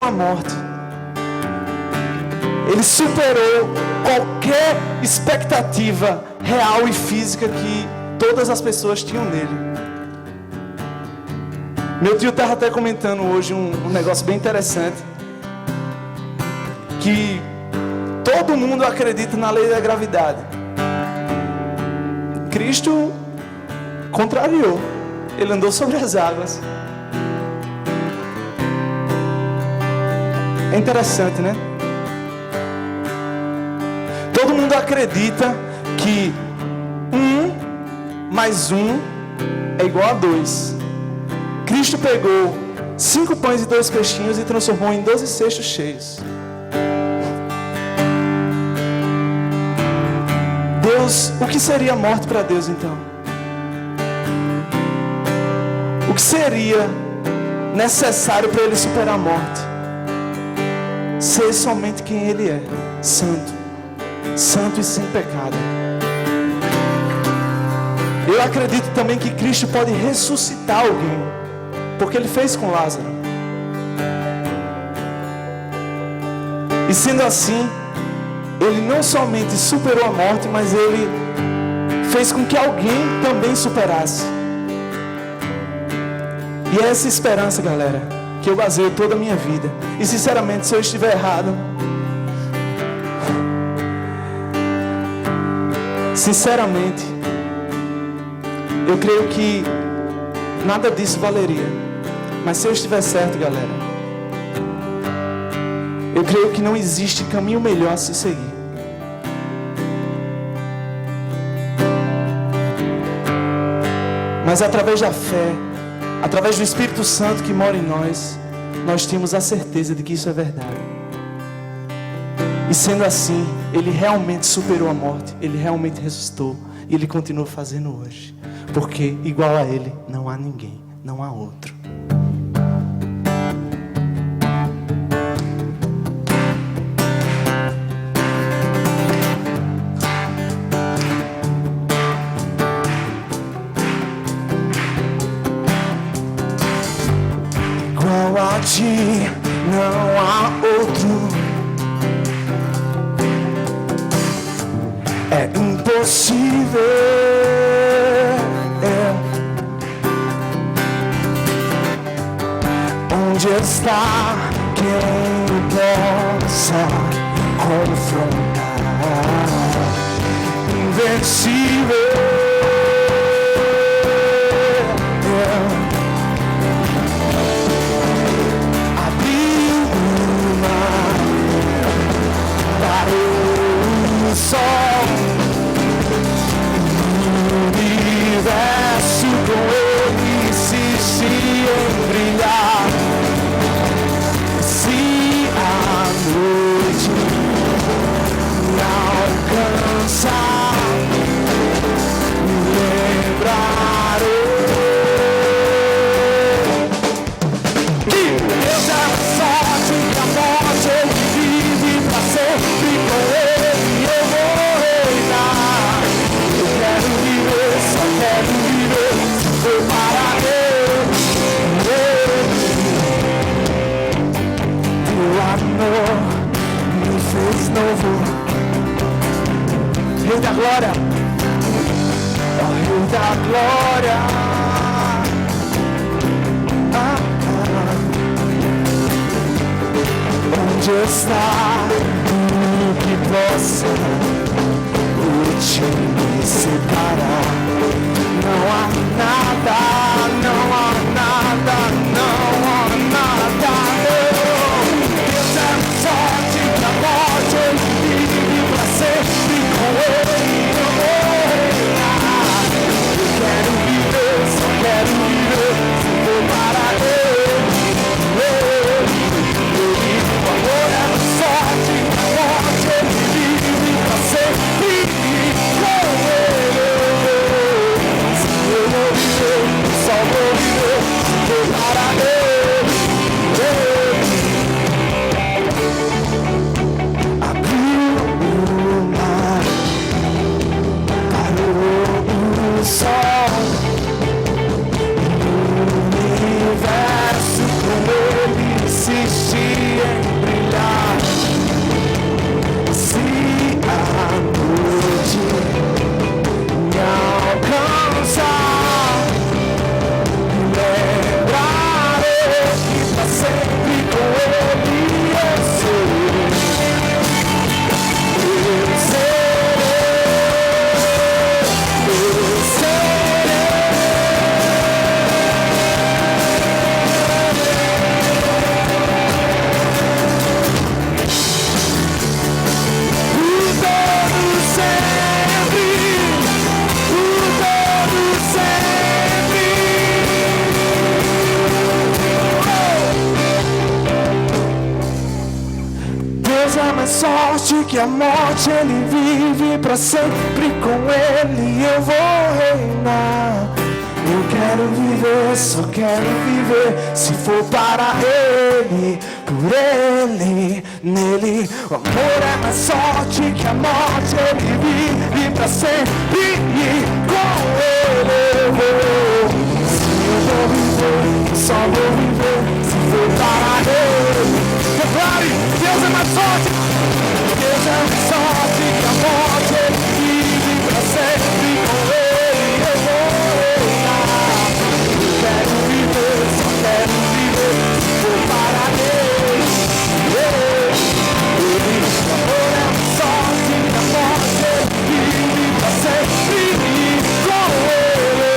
a morte. Ele superou qualquer expectativa real e física que todas as pessoas tinham nele. Meu tio estava até comentando hoje um negócio bem interessante, que todo mundo acredita na lei da gravidade. Cristo contrariou. Ele andou sobre as águas. É interessante, né? Todo mundo acredita que 1 mais 1 é igual a 2. Cristo pegou 5 pães e 2 peixinhos e transformou em 12 cestos cheios. Deus, o que seria a morte para Deus então? O que seria necessário para Ele superar a morte? Ser somente quem Ele é, santo, santo e sem pecado. Eu acredito também que Cristo pode ressuscitar alguém, porque Ele fez com Lázaro. E sendo assim, Ele não somente superou a morte, mas Ele fez com que alguém também superasse. E é essa esperança, galera, que eu baseio toda a minha vida. E sinceramente, se eu estiver errado, sinceramente, eu creio que nada disso valeria. Mas se eu estiver certo, galera, eu creio que não existe caminho melhor a se seguir. Mas através da fé, através do Espírito Santo que mora em nós, nós temos a certeza de que isso é verdade. E sendo assim, Ele realmente superou a morte, Ele realmente ressuscitou, e Ele continua fazendo hoje. Porque igual a Ele não há ninguém, não há outro. Igual a Ti não há outro. É impossível. Onde está quem possa confrontar? Invencível. Abriu o mar, parou o sol. Universo com Ele se brilhar. Se a noite me alcançar, me lembrarei que Deus é forte, que a morte Ele vive pra sempre com Ele eu vou reinar. Eu quero viver, só quero viver, vou para Deus. Teu amor me fez novo. Rei da glória, ó Rei da glória. Onde está o que possa de Ti me separar? Não há nada, não há nada, não há nada. Deus é forte, na morte Ele vive pra sempre com Ele eu vou reinar. Eu quero viver, só quero viver, vou para Ele. O amor é forte, na morte Ele vive pra sempre com Ele. Se eu vou viver, mais forte que a morte, Ele vive pra sempre, com Ele eu vou reinar. Eu quero viver, só quero viver, se for para Ele, por Ele, nele. O amor é mais forte que a morte, Ele vive pra sempre, e com Ele eu vou. Se eu vou viver, só vou viver, se for para Ele. Declare, Deus é mais forte, Deus é mais forte que a morte, Ele vive pra sempre, com Ele eu vou. Quero viver, só quero viver, se for para Ele. O amor é mais forte que a morte, Ele vive pra sempre, e com Ele.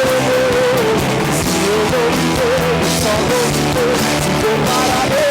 Se eu vou viver, só vou viver, se for para Ele.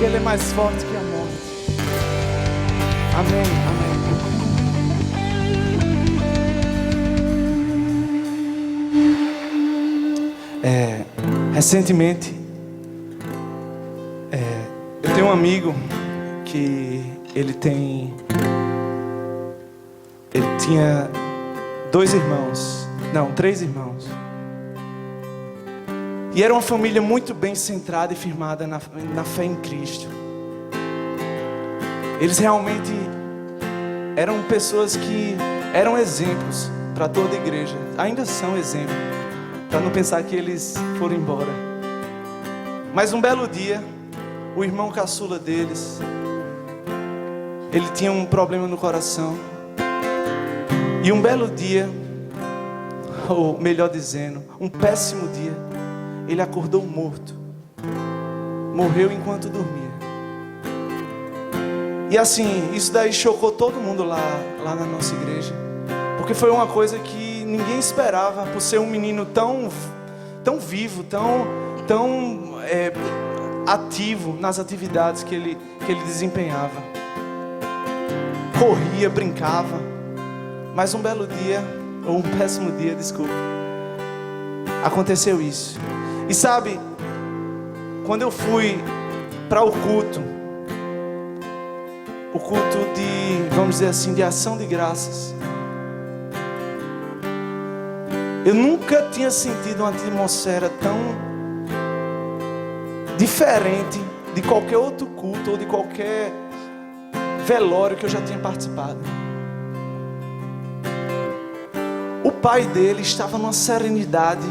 Ele é mais forte que a morte. Amém, amém. Recentemente, eu tenho um amigo que ele tinha 3 irmãos. E era uma família muito bem centrada e firmada na fé em Cristo. Eles realmente eram pessoas que eram exemplos para toda a igreja. Ainda são exemplos, para não pensar que eles foram embora. Mas um belo dia, o irmão caçula deles, ele tinha um problema no coração. E um belo dia, ou melhor dizendo, um péssimo dia, ele acordou morto. Morreu enquanto dormia. E assim, isso daí chocou todo mundo lá na nossa igreja. Porque foi uma coisa que ninguém esperava, por ser um menino tão vivo, tão ativo nas atividades que ele desempenhava. Corria, brincava. Mas um belo dia, ou um péssimo dia, desculpa, aconteceu isso. E sabe, quando eu fui para o culto de, vamos dizer assim, de ação de graças, eu nunca tinha sentido uma atmosfera tão diferente de qualquer outro culto ou de qualquer velório que eu já tinha participado. O pai dele estava numa serenidade.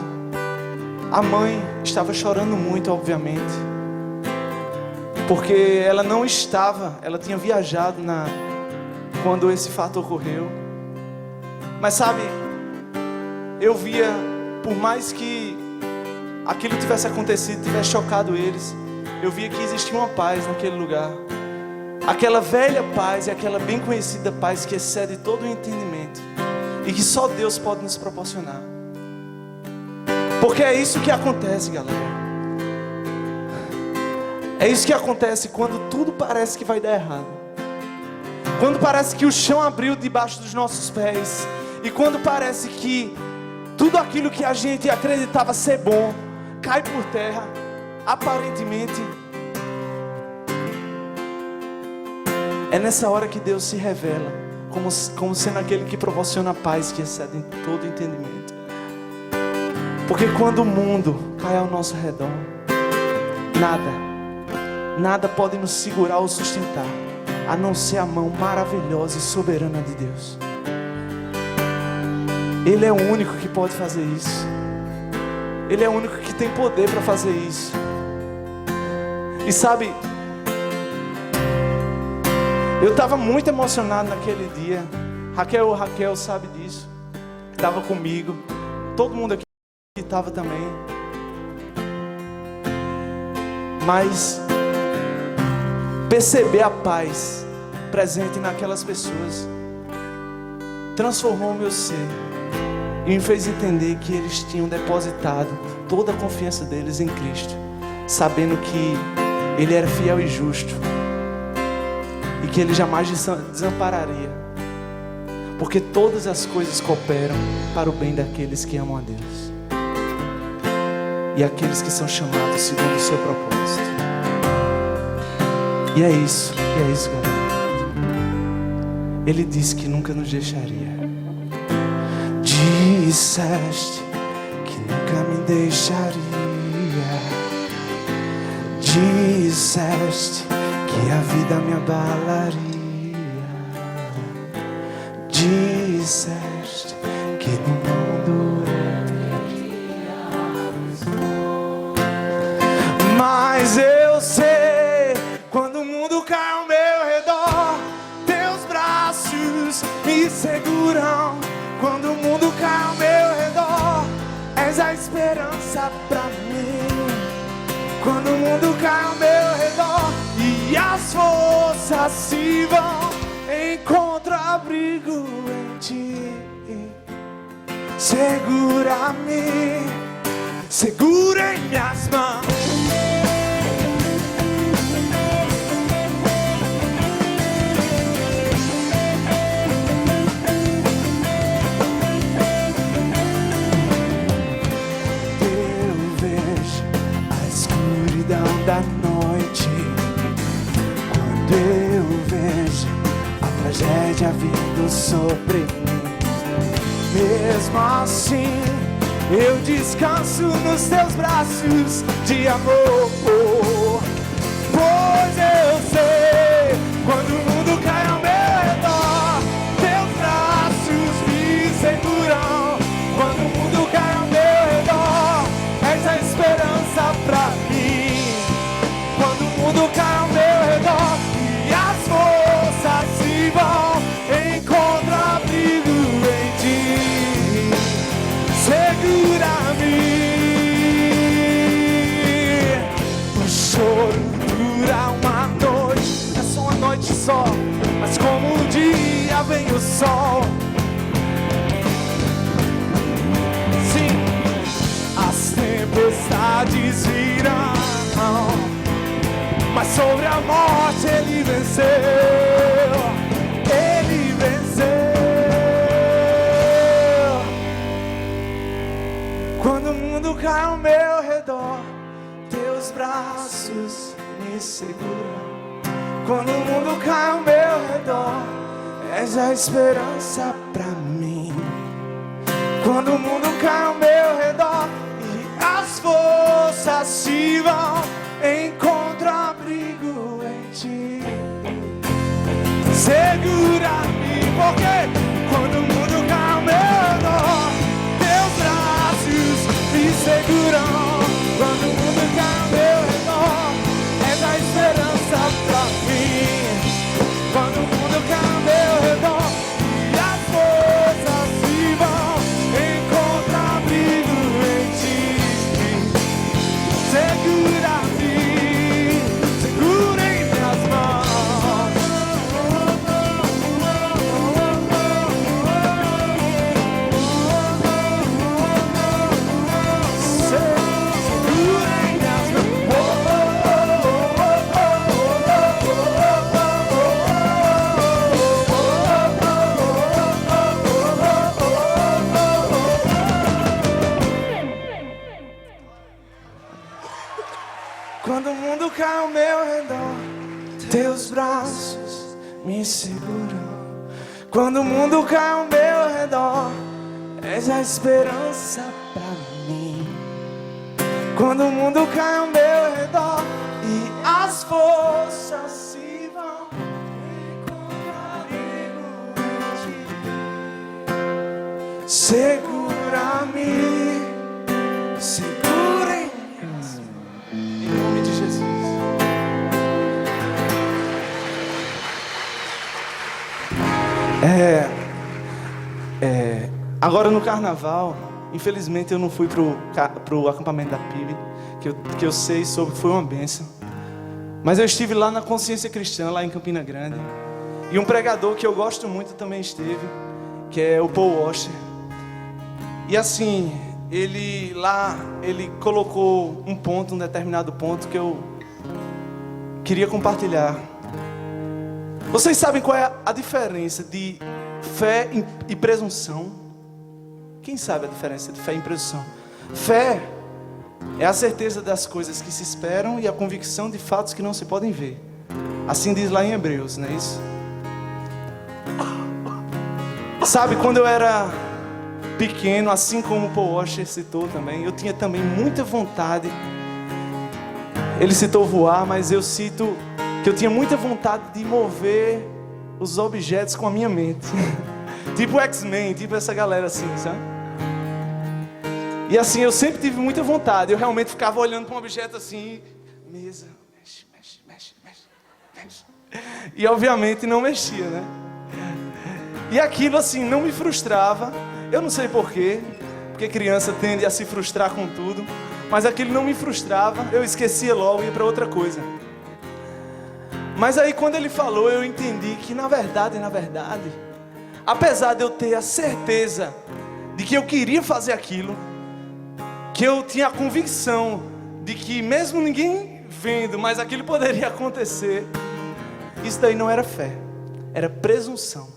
A mãe estava chorando muito, obviamente, porque ela não estava, ela tinha viajado quando esse fato ocorreu. Mas sabe, eu via, por mais que aquilo tivesse acontecido, tivesse chocado eles, eu via que existia uma paz naquele lugar. Aquela velha paz e aquela bem conhecida paz que excede todo o entendimento e que só Deus pode nos proporcionar. Porque é isso que acontece, galera. É isso que acontece quando tudo parece que vai dar errado. Quando parece que o chão abriu debaixo dos nossos pés. E quando parece que tudo aquilo que a gente acreditava ser bom cai por terra, aparentemente. É nessa hora que Deus se revela como sendo aquele que proporciona a paz que excede todo entendimento. Porque quando o mundo cai ao nosso redor, nada pode nos segurar ou sustentar, a não ser a mão maravilhosa e soberana de Deus. Ele é o único que pode fazer isso. Ele é o único que tem poder para fazer isso. E sabe, eu estava muito emocionado naquele dia. Raquel sabe disso. Estava comigo. Todo mundo aqui estava também. perceber a paz presente naquelas pessoas transformou o meu ser e me fez entender que eles tinham depositado toda a confiança deles em Cristo, sabendo que Ele era fiel e justo e que Ele jamais desampararia, porque todas as coisas cooperam para o bem daqueles que amam a Deus e aqueles que são chamados segundo o seu propósito. E é isso, galera. Ele disse que nunca nos deixaria. Disseste que nunca me deixaria. Disseste que a vida me abalaria. Disseste que no mundo eu mas eu sei, quando o mundo cai ao meu redor, teus braços me seguram. Quando o mundo cai ao meu redor, és a esperança pra mim. Quando o mundo cai ao meu redor e as forças se vão, encontro abrigo em ti. Segura-me, segura em minhas mãos. Da noite, quando eu vejo a tragédia vindo sobre mim, mesmo assim eu descanso nos teus braços de amor. Pois eu sei, quando o mundo cai ao meu redor, teus braços me seguram. Quando o mundo cai ao meu redor, és a esperança pra mim. Quando o mundo cai ao meu redor e as forças se vão, encontro abrigo em ti. Segura-me. O choro dura uma noite, é só uma noite só, mas como um dia vem o sol. Sim, as tempestades virão, mas sobre a morte Ele venceu. Ele venceu. Quando o mundo cai ao meu redor, teus braços me seguram. Quando o mundo cai ao meu redor, és a esperança pra mim. Quando o mundo cai ao meu redor e as forças se vão, encontro abrigo em ti. Segura-me, porque quando o mundo cai ao meu redor, teus braços me seguram. Quando o mundo cai ao meu redor, és a esperança pra mim. Quando o mundo cai ao meu redor e as forças se vão, encontro abrigo em ti. Segura-me, segura em minhas mãos. Segura em minhas mãos. Quando o mundo cai ao meu redor, teus braços me seguram. Quando o mundo cai ao meu redor, és a esperança pra mim. Quando o mundo cai ao meu redor e as forças se vão, encontro abrigo em ti. Segura-me, segura em minhas mãos. Em nome de Jesus. Agora no carnaval, infelizmente eu não fui pro acampamento da PIB, que eu sei sobre, foi uma bênção. Mas eu estive lá na Consciência Cristã, lá em Campina Grande. E um pregador que eu gosto muito também esteve, que é o Paul Washer. E assim, ele colocou um determinado ponto que eu queria compartilhar. Vocês sabem qual é a diferença de fé e presunção? Quem sabe a diferença de fé e presunção? Fé é a certeza das coisas que se esperam e a convicção de fatos que não se podem ver. Assim diz lá em Hebreus, não é isso? Sabe, quando eu era pequeno, assim como o Paul Washer citou também, eu tinha também muita vontade. Ele citou voar, mas eu cito que eu tinha muita vontade de mover os objetos com a minha mente. Tipo X-Men, tipo essa galera assim, sabe? E assim, eu sempre tive muita vontade. Eu realmente ficava olhando para um objeto assim, mesa, mexe. E obviamente não mexia, né? E aquilo assim, não me frustrava. Eu não sei porquê, porque criança tende a se frustrar com tudo. Mas aquilo não me frustrava, eu esquecia logo e ia para outra coisa. Mas aí quando ele falou, eu entendi que na verdade, apesar de eu ter a certeza de que eu queria fazer aquilo, que eu tinha a convicção de que mesmo ninguém vendo, mas aquilo poderia acontecer, isso daí não era fé, era presunção.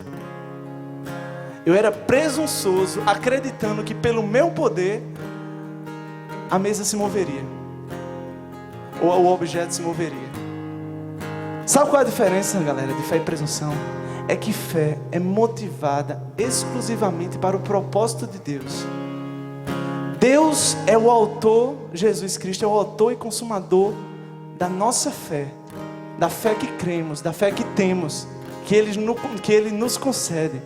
Eu era presunçoso, acreditando que pelo meu poder a mesa se moveria, ou o objeto se moveria. Sabe qual é a diferença, galera, de fé e presunção? É que fé é motivada exclusivamente para o propósito de Deus. Deus é o autor, Jesus Cristo é o autor e consumador da nossa fé, da fé que cremos, da fé que temos, que Ele nos concede.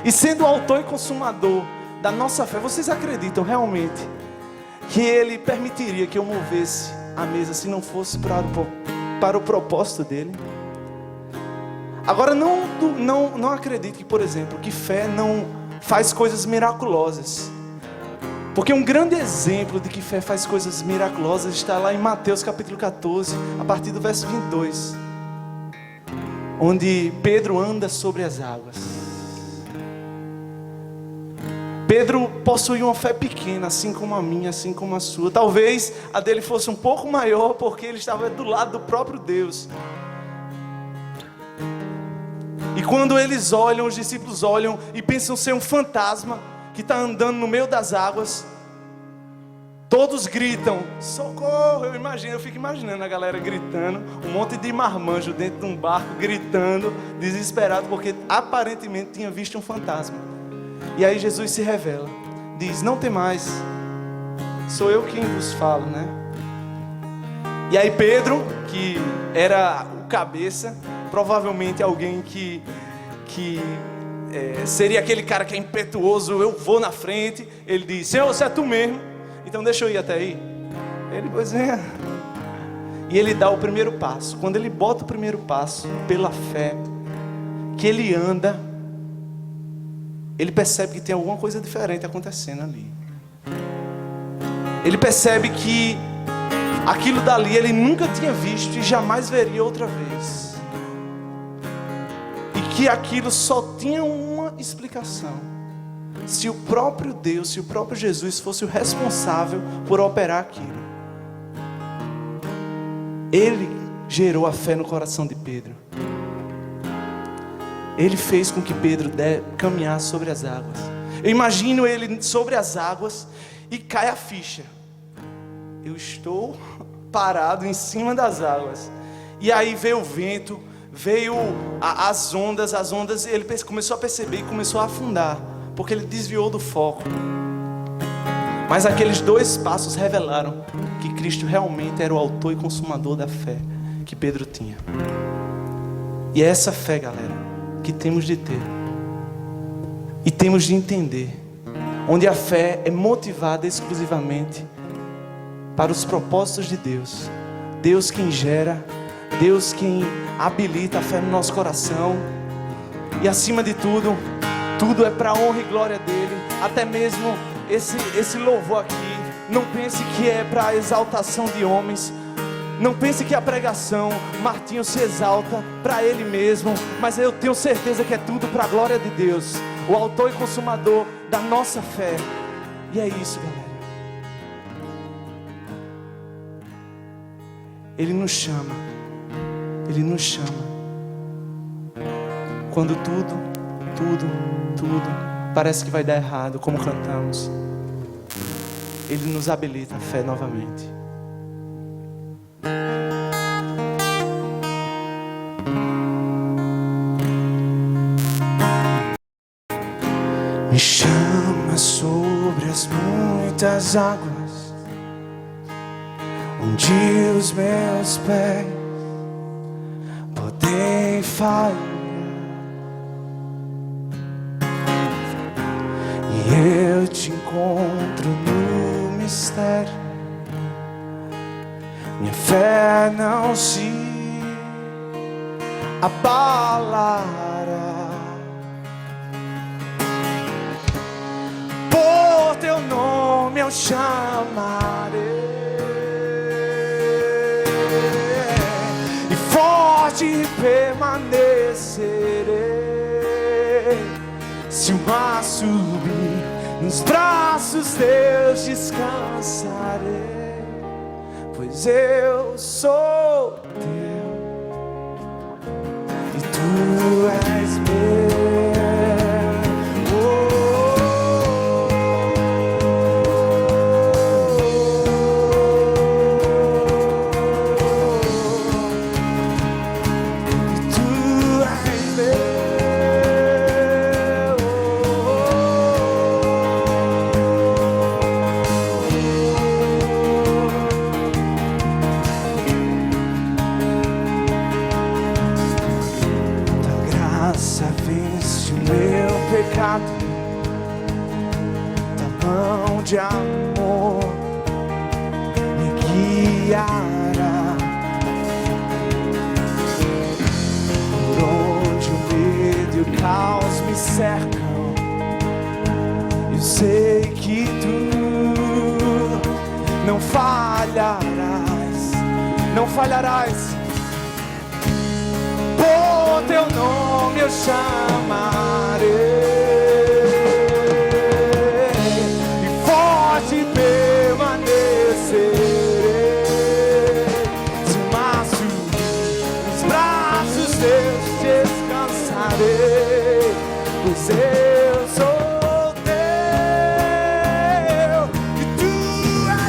E sendo o autor e consumador da nossa fé, vocês acreditam realmente que Ele permitiria que eu movesse a mesa se não fosse para o propósito dEle? Agora não acredite que, por exemplo, que fé não faz coisas miraculosas. Porque um grande exemplo de que fé faz coisas miraculosas está lá em Mateus capítulo 14, a partir do verso 22, onde Pedro anda sobre as águas. Pedro possuía uma fé pequena, assim como a minha, assim como a sua. Talvez a dele fosse um pouco maior, porque ele estava do lado do próprio Deus. E quando eles olham, os discípulos olham e pensam ser um fantasma que está andando no meio das águas, todos gritam, socorro! Eu fico imaginando a galera gritando, um monte de marmanjo dentro de um barco, gritando, desesperado, porque aparentemente tinha visto um fantasma. E aí Jesus se revela, diz, não tem mais, sou eu quem vos falo, né? E aí Pedro, que era o cabeça, provavelmente alguém que seria aquele cara que é impetuoso, eu vou na frente, ele diz, Senhor, você é tu mesmo, então deixa eu ir até aí. Ele, pois é. E ele dá o primeiro passo. Quando ele bota o primeiro passo, pela fé, que ele anda, ele percebe que tem alguma coisa diferente acontecendo ali. Ele percebe que aquilo dali ele nunca tinha visto e jamais veria outra vez. E que aquilo só tinha uma explicação. Se o próprio Deus, se o próprio Jesus fosse o responsável por operar aquilo. Ele gerou a fé no coração de Pedro. Ele fez com que Pedro caminhasse sobre as águas. Eu imagino ele sobre as águas e cai a ficha. Eu estou parado em cima das águas. E aí veio o vento, veio as ondas, ele começou a perceber e começou a afundar, porque ele desviou do foco. Mas aqueles 2 passos revelaram que Cristo realmente era o autor e consumador da fé que Pedro tinha. E é essa fé, galera, que temos de ter e temos de entender, onde a fé é motivada exclusivamente para os propósitos de Deus. Deus quem gera, Deus quem habilita a fé no nosso coração. E acima de tudo, tudo é para a honra e glória dele. Até mesmo esse louvor aqui, não pense que é para a exaltação de homens, Não pense que a pregação, Martinho se exalta para ele mesmo, mas eu tenho certeza que é tudo para a glória de Deus, o autor e consumador da nossa fé. E é isso, galera. Ele nos chama. Ele nos chama. Quando tudo parece que vai dar errado, como cantamos, Ele nos habilita a fé novamente. Me chama sobre as muitas águas, onde os meus pés podem falhar, e eu te encontro no mistério. Minha fé não se abalará. Por teu nome eu chamarei, e forte permanecerei. Se o mar subir, nos braços teus descansarei, pois eu sou teu e tu és meu. Tua mão de amor me guiará, por onde o medo e o caos me cercam. Eu sei que tu não falharás, não falharás. Por teu nome eu chamarei, pois eu sou teu e tu és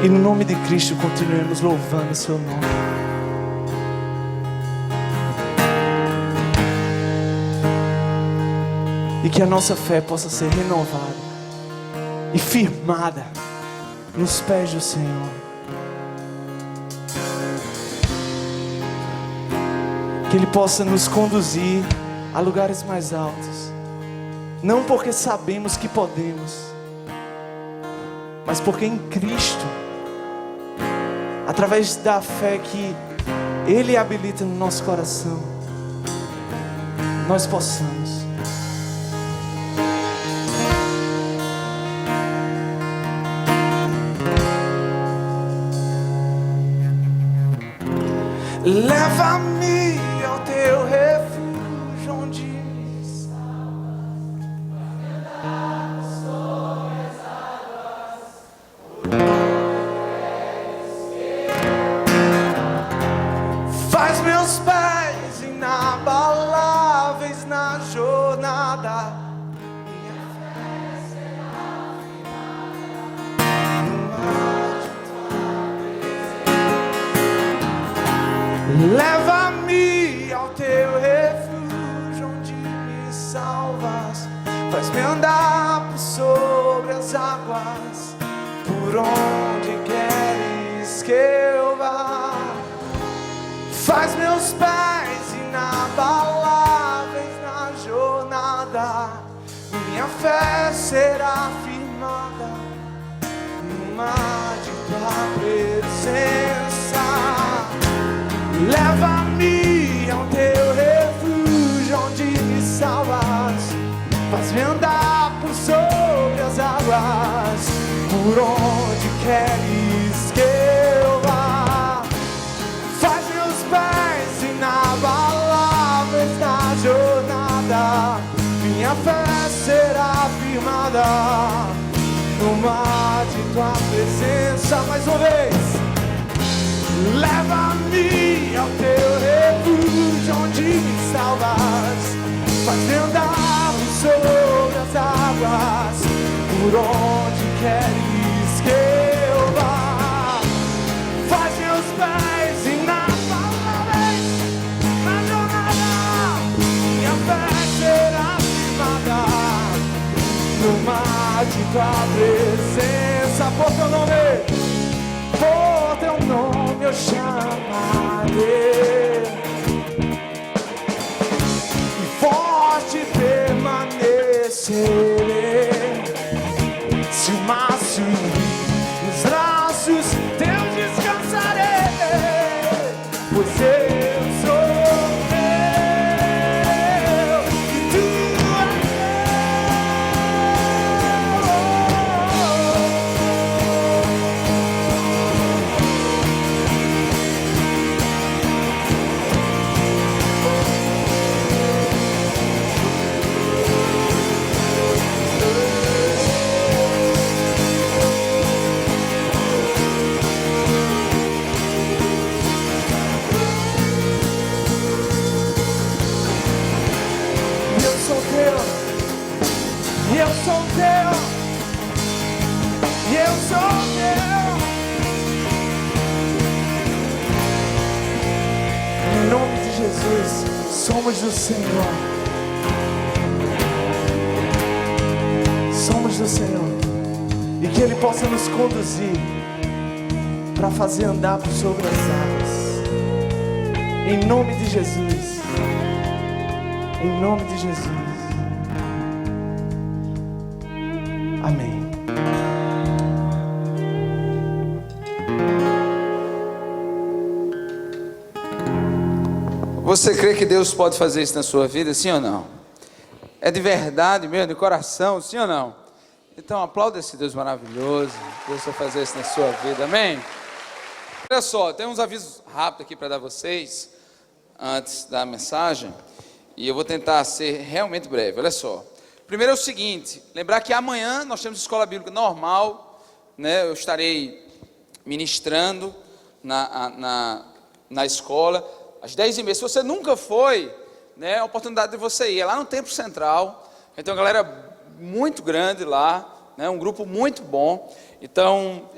E no nome de Cristo continuemos louvando o seu nome. E que a nossa fé possa ser renovada e firmada nos pés do Senhor. Que Ele possa nos conduzir a lugares mais altos, não porque sabemos que podemos, mas porque em Cristo, através da fé que Ele habilita no nosso coração, nós possamos leva-me ao teu refúgio, onde me salvas sobre as águas, por faz meus pés inabaláveis na jornada. Minha fé será firmada no ar de tua presença. Leva-me ao teu refúgio, onde salvas. Faz-me andar por sobre as águas, por onde queres que eu vá. Faz meus pés inabaláveis na jornada. Minha fé será firmada no mar de tua presença. Leva-me ao teu refúgio, onde me salvas. Faz-me andar por sobre as águas, por onde queres que eu vá. Faz meus pés inabaláveis na jornada. Minha fé será firmada no mar de tua presença. Mais uma vez. Leva-me ao teu refúgio, onde me salvas. Faz-me andar sobre as águas, por onde queres que eu vá. Faz meus pés inabaláveis na jornada. Minha fé será firmada no mar de tua presença. Por teu nome, por teu nome eu chamarei, e forte permanecerei. Se o mar subir, nos braços teus descansarei, pois eu sou teu e tu és eu sou teu, e eu sou teu. Em nome de Jesus, somos do Senhor. Somos do Senhor. E que Ele possa nos conduzir para fazer andar por sobre as águas. Em nome de Jesus. Em nome de Jesus. Amém. Você crê que Deus pode fazer isso na sua vida, sim ou não? É de verdade mesmo, de coração, sim ou não? Então aplauda esse Deus maravilhoso. Deus vai fazer isso na sua vida, amém? Olha só, tem uns avisos rápidos aqui para dar a vocês, antes da mensagem, e eu vou tentar ser realmente breve. Olha só, primeiro é o seguinte, lembrar que amanhã nós temos escola bíblica normal, né? Eu estarei ministrando na escola, às 10h30, se você nunca foi, né, é a oportunidade de você ir, é lá no Templo Central, tem uma galera muito grande lá, né, um grupo muito bom, então,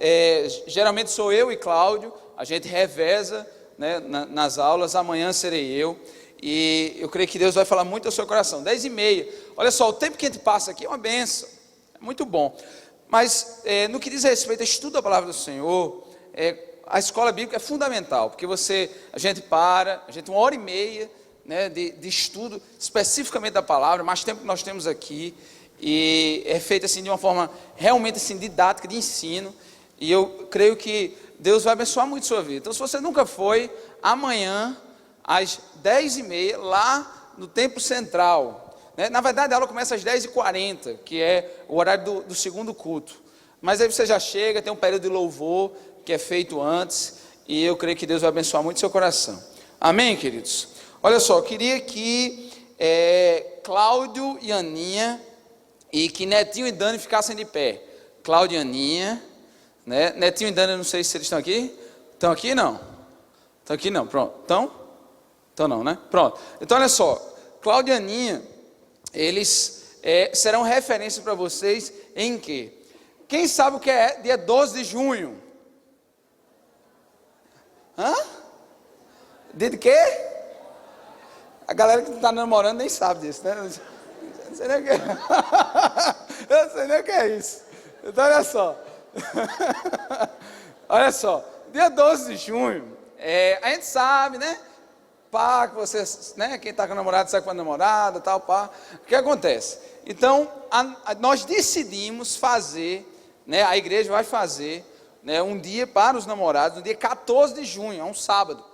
geralmente sou eu e Cláudio, a gente reveza, né, nas aulas, amanhã serei eu, e eu creio que Deus vai falar muito ao seu coração. 10h30, olha só, o tempo que a gente passa aqui é uma bênção, é muito bom, mas no que diz respeito a estudo da palavra do Senhor, a escola bíblica é fundamental, porque a gente tem 1h30, né, de estudo especificamente da palavra, mais tempo que nós temos aqui, e é feito assim de uma forma realmente assim didática, de ensino, e eu creio que Deus vai abençoar muito a sua vida. Então, se você nunca foi, amanhã às 10h30 lá no Templo Central, né? Na verdade a aula começa às 10h40, que é o horário do segundo culto, mas aí você já chega, tem um período de louvor que é feito antes, e eu creio que Deus vai abençoar muito seu coração, amém, queridos? Olha só, eu queria que Cláudio e Aninha, e que Netinho e Dani ficassem de pé. Cláudio e Aninha, né? Netinho e Dani, eu não sei se eles estão aqui. Estão aqui? Não. Estão aqui? Não. Pronto. Então não, né? Pronto. Então, olha só. Cláudio e Aninha, eles serão referência para vocês em quê? Quem sabe o que é dia 12 de junho? Hã? Dia de quê? A galera que está namorando nem sabe disso, né? não sei nem o que é. Eu não sei nem o que é isso. Então, olha só. Olha só. Dia 12 de junho, a gente sabe, né? Pá, que vocês, né? Quem está com a namorada sai com a namorada, tal, pá. O que acontece? Então, nós decidimos fazer, né? A igreja vai fazer, né? Um dia para os namorados, no dia 14 de junho, é um sábado.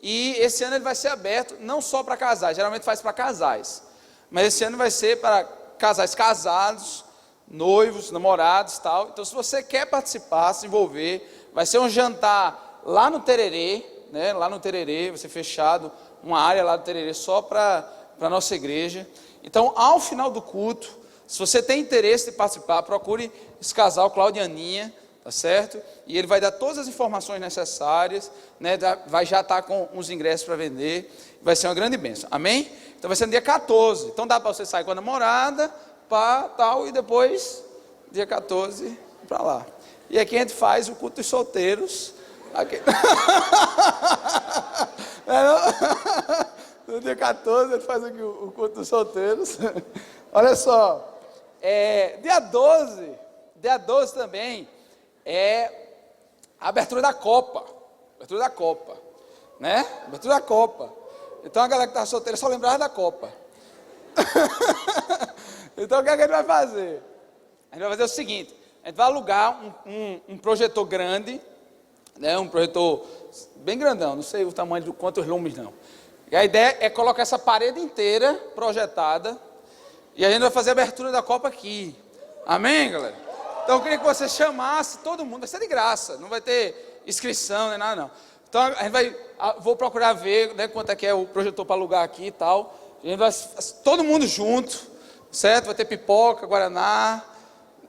E esse ano ele vai ser aberto não só para casais, geralmente faz para casais. Mas esse ano vai ser para casais casados, noivos, namorados, tal. Então, se você quer participar, se envolver, vai ser um jantar lá no Tererê, né? Lá no Tererê, vai ser fechado, uma área lá do Tererê só para a nossa igreja. Então, ao final do culto, se você tem interesse de participar, procure esse casal, Cláudio e Aninha, tá certo? E ele vai dar todas as informações necessárias, né? Vai já estar com os ingressos para vender, vai ser uma grande bênção, amém? Então vai ser no dia 14, então dá para você sair com a namorada, pá, tal, e depois, dia 14, para lá. E aqui a gente faz o culto dos solteiros, aqui. No dia 14 a gente faz aqui o culto dos solteiros. Olha só, dia 12 também, é a abertura da Copa, né? Abertura da Copa. Então a galera que está solteira só lembrava da Copa. Então o que a gente vai fazer? A gente vai fazer o seguinte: a gente vai alugar um projetor grande, né? Um projetor bem grandão, não sei o tamanho de quantos lumes não. E a ideia é colocar essa parede inteira projetada e a gente vai fazer a abertura da Copa aqui. Amém, galera? Então eu queria que você chamasse todo mundo, vai ser de graça, não vai ter inscrição nem nada não. Então a gente vou procurar ver, né, quanto é que é o projetor para alugar aqui e tal. A gente vai, todo mundo junto, certo? Vai ter pipoca, guaraná,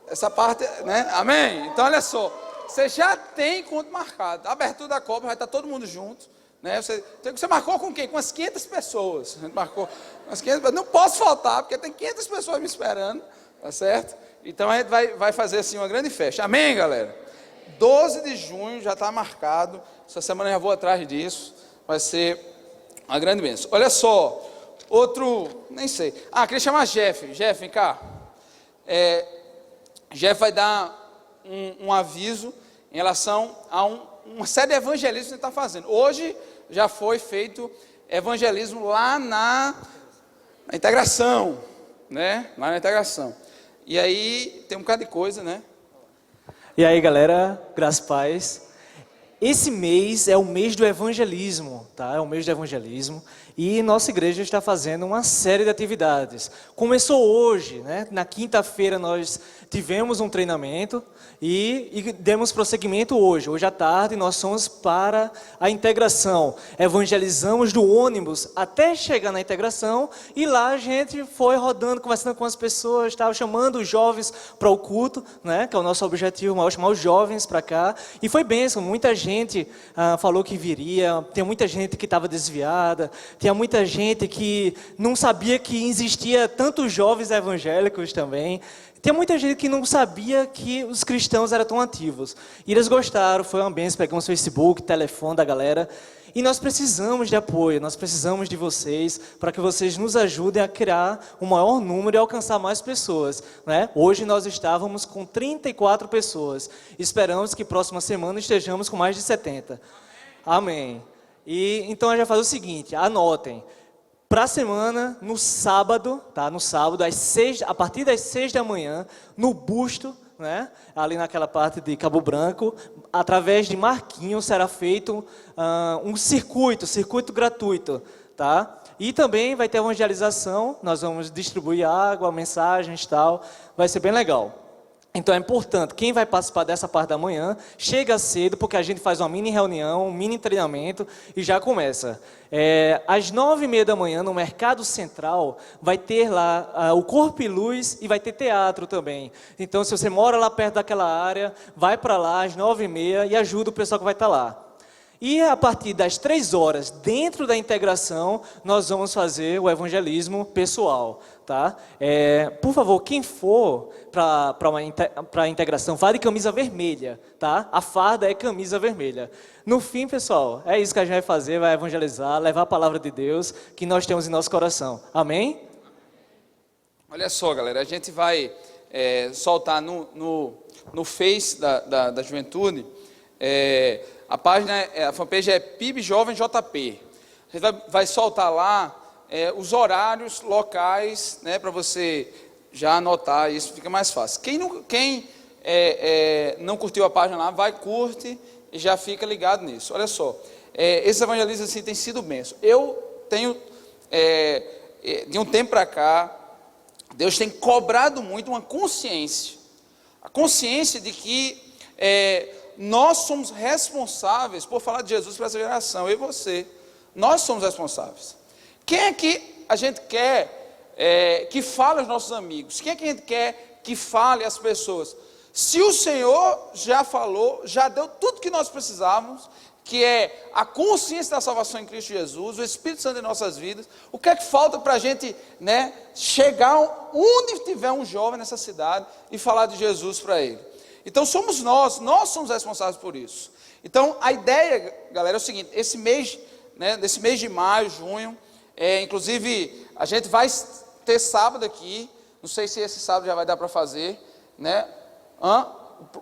essa parte, né? Amém? Então olha só, você já tem encontro marcado, a abertura da Copa vai estar todo mundo junto, né? Você marcou com quem? Com umas 500 pessoas, a gente marcou umas 500, não posso faltar, porque tem 500 pessoas me esperando, tá certo? Então a gente vai fazer assim uma grande festa. Amém, galera? 12 de junho já está marcado. Essa semana eu já vou atrás disso. Vai ser uma grande bênção. Olha só, nem sei. Queria chamar Jeff. Jeff, vem cá. Jeff vai dar um aviso em relação a uma série de evangelismo que a gente está fazendo. Hoje já foi feito evangelismo lá na integração, né? Lá na integração. E aí tem um bocado de coisa, né? E aí, galera, graças a paz. Esse mês é o mês do evangelismo, tá? É o mês do evangelismo. E nossa igreja está fazendo uma série de atividades. Começou hoje, né? Na quinta-feira nós tivemos um treinamento e demos prosseguimento hoje. Hoje à tarde nós fomos para a integração. Evangelizamos do ônibus até chegar na integração e lá a gente foi rodando, conversando com as pessoas, estava chamando os jovens para o culto, né? Que é o nosso objetivo maior, chamar os jovens para cá. E foi bênção, muita gente falou que viria, tem muita gente que estava desviada, tinha muita gente que não sabia que existia tantos jovens evangélicos também. Tem muita gente que não sabia que os cristãos eram tão ativos. E eles gostaram, foi uma bênção, pegamos o Facebook, telefone da galera. E nós precisamos de apoio, nós precisamos de vocês, para que vocês nos ajudem a criar um maior número e alcançar mais pessoas, né? Hoje nós estávamos com 34 pessoas. Esperamos que próxima semana estejamos com mais de 70. Amém. E então a gente vai fazer o seguinte, anotem. Para a semana, no sábado, tá? No sábado, a partir das 6 da manhã, no Busto, né? Ali naquela parte de Cabo Branco, através de Marquinhos será feito um circuito gratuito, tá? E também vai ter evangelização, nós vamos distribuir água, mensagens e tal, vai ser bem legal. Então é importante, quem vai participar dessa parte da manhã, chega cedo, porque a gente faz uma mini reunião, um mini treinamento e já começa. Às 9h30 da manhã, no Mercado Central, vai ter lá o Corpo e Luz e vai ter teatro também. Então, se você mora lá perto daquela área, vai para lá às 9h30 e ajuda o pessoal que vai estar lá. E a partir das 3 horas, dentro da integração, nós vamos fazer o evangelismo pessoal, tá? Por favor, quem for para a integração, vá de camisa vermelha, tá? A farda é camisa vermelha. No fim, pessoal, é isso que a gente vai fazer, vai evangelizar, levar a palavra de Deus que nós temos em nosso coração. Amém? Olha só, galera, a gente vai soltar no Face da Juventude, a página, a fanpage é PIB Jovem JP. A gente vai soltar lá os horários locais, né, para você já anotar, isso fica mais fácil. Quem não curtiu a página lá, curte e já fica ligado nisso. Olha só, esses evangelistas assim, têm sido bênçãos. Eu tenho, de um tempo para cá, Deus tem cobrado muito uma consciência, a consciência de que nós somos responsáveis por falar de Jesus para essa geração, eu e você, nós somos responsáveis. Quem é que a gente quer que fale aos nossos amigos? Quem é que a gente quer que fale às pessoas? Se o Senhor já falou, já deu tudo que nós precisávamos, que é a consciência da salvação em Cristo Jesus, o Espírito Santo em nossas vidas, o que é que falta para a gente, né, chegar onde tiver um jovem nessa cidade e falar de Jesus para ele? Então somos nós somos responsáveis por isso. Então a ideia, galera, é o seguinte: esse mês, né, desse mês de maio, junho, inclusive a gente vai ter sábado aqui, não sei se esse sábado já vai dar para fazer, né?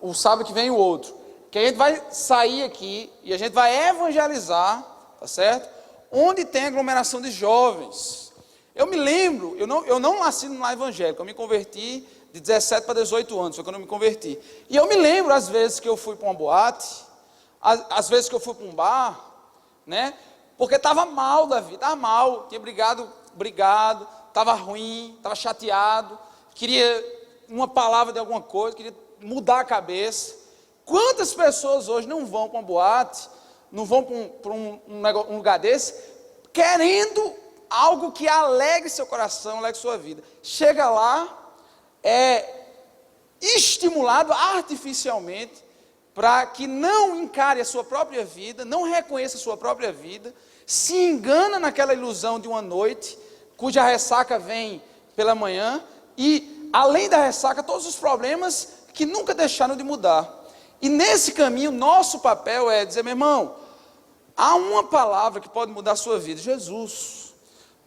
O sábado que vem o outro, que a gente vai sair aqui e a gente vai evangelizar, tá certo? Onde tem aglomeração de jovens. Eu me lembro, eu não nasci no lar evangélico, eu me converti de 17 para 18 anos, foi quando eu me converti. E eu me lembro, às vezes, que eu fui para uma boate, às vezes que eu fui para um bar, né? Porque estava mal da vida, estava mal, tinha brigado, estava ruim, estava chateado, queria uma palavra de alguma coisa, queria mudar a cabeça. Quantas pessoas hoje não vão para uma boate, não vão para um lugar desse, querendo algo que alegre seu coração, alegre sua vida. Chega lá, estimulado artificialmente, para que não encare a sua própria vida, não reconheça a sua própria vida, se engana naquela ilusão de uma noite, cuja ressaca vem pela manhã, e além da ressaca, todos os problemas que nunca deixaram de mudar. E nesse caminho, nosso papel é dizer: meu irmão, há uma palavra que pode mudar a sua vida, Jesus.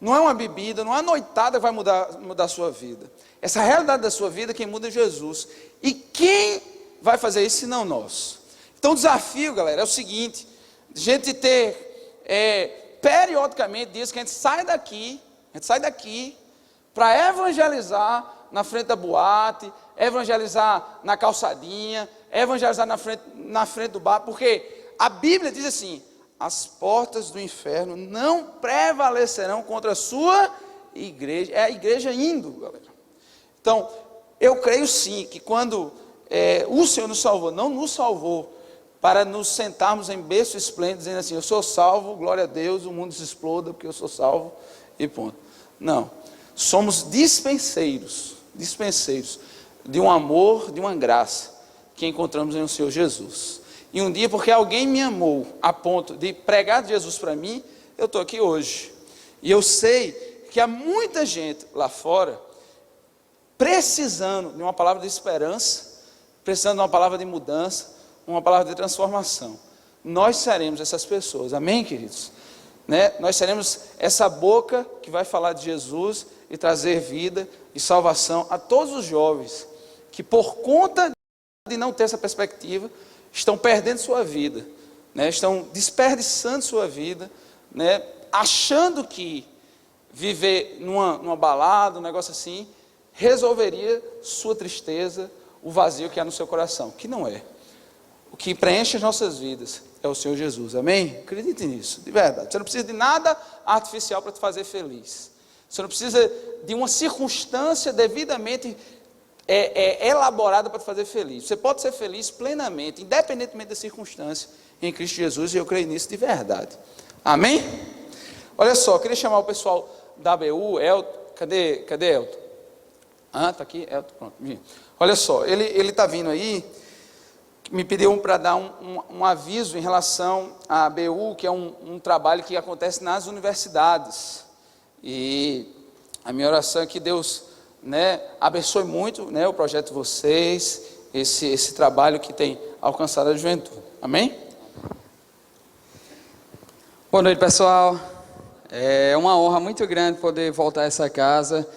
Não é uma bebida, não é a noitada que vai mudar a sua vida. Essa realidade da sua vida, quem muda é Jesus. E quem vai fazer isso se não nós? Então o desafio, galera, é o seguinte: a gente ter periodicamente dias que a gente sai daqui para evangelizar na frente da boate, evangelizar na calçadinha, evangelizar na frente do bar, porque a Bíblia diz assim: as portas do inferno não prevalecerão contra a sua igreja. É a igreja indo, galera. Então, eu creio sim que quando o Senhor nos salvou, não nos salvou para nos sentarmos em berço esplêndido, dizendo assim: eu sou salvo, glória a Deus, o mundo se exploda porque eu sou salvo, e ponto. Não, somos dispenseiros de um amor, de uma graça que encontramos em o Senhor Jesus. E um dia, porque alguém me amou a ponto de pregar de Jesus para mim, eu estou aqui hoje. E eu sei que há muita gente lá fora precisando de uma palavra de esperança, precisando de uma palavra de mudança, uma palavra de transformação. Nós seremos essas pessoas, amém, queridos? Né? Nós seremos essa boca que vai falar de Jesus e trazer vida e salvação a todos os jovens que, por conta de não ter essa perspectiva, estão perdendo sua vida, né? Estão desperdiçando sua vida, né? Achando que viver numa balada, um negócio assim, resolveria sua tristeza, o vazio que há no seu coração, que não é. O que preenche as nossas vidas é o Senhor Jesus, amém? Acredite nisso, de verdade. Você não precisa de nada artificial para te fazer feliz. Você não precisa de uma circunstância devidamente elaborada para te fazer feliz. Você pode ser feliz plenamente, independentemente da circunstância, em Cristo Jesus, e eu creio nisso de verdade. Amém? Olha só, eu queria chamar o pessoal da ABU, Elton. Cadê Elton? Está aqui, Elton, pronto. Olha só, ele está vindo aí, me pediu para dar um aviso em relação à ABU, que é um trabalho que acontece nas universidades. E a minha oração é que Deus, né, abençoe muito, né, o projeto de vocês, esse trabalho que tem alcançado a juventude. Amém? Boa noite, pessoal. É uma honra muito grande poder voltar a essa casa.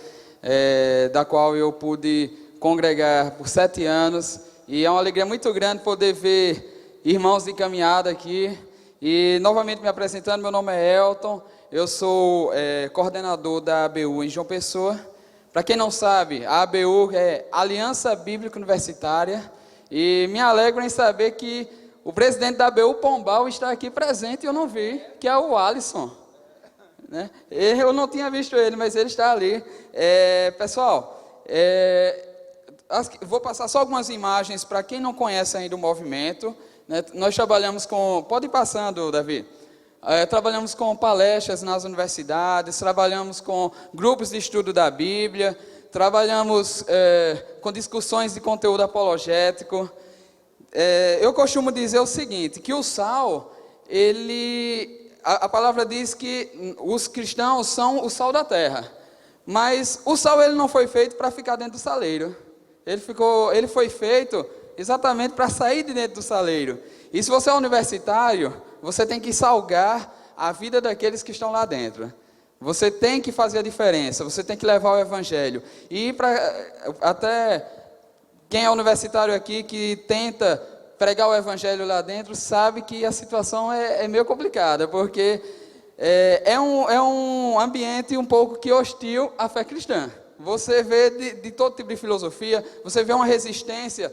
da qual eu pude congregar por 7 anos. E é uma alegria muito grande poder ver irmãos de caminhada aqui. E novamente me apresentando, meu nome é Elton, eu sou coordenador da ABU em João Pessoa. Para quem não sabe, a ABU é Aliança Bíblica Universitária, e me alegro em saber que o presidente da ABU, Pombal, está aqui presente e eu não vi, que é o Alisson. Né? Eu não tinha visto ele, mas ele está ali. Pessoal, vou passar só algumas imagens para quem não conhece ainda o movimento. Né? Nós trabalhamos com... Pode ir passando, Davi. Trabalhamos com palestras nas universidades, trabalhamos com grupos de estudo da Bíblia, trabalhamos com discussões de conteúdo apologético. Eu costumo dizer o seguinte, que o sal, a palavra diz que os cristãos são o sal da terra, mas o sal ele não foi feito para ficar dentro do saleiro, ele foi feito exatamente para sair de dentro do saleiro. E se você é universitário, você tem que salgar a vida daqueles que estão lá dentro. Você tem que fazer a diferença, você tem que levar o evangelho. E até quem é universitário aqui que tenta pregar o evangelho lá dentro, sabe que a situação é meio complicada, porque é um ambiente um pouco que hostil à fé cristã. Você vê de todo tipo de filosofia, você vê uma resistência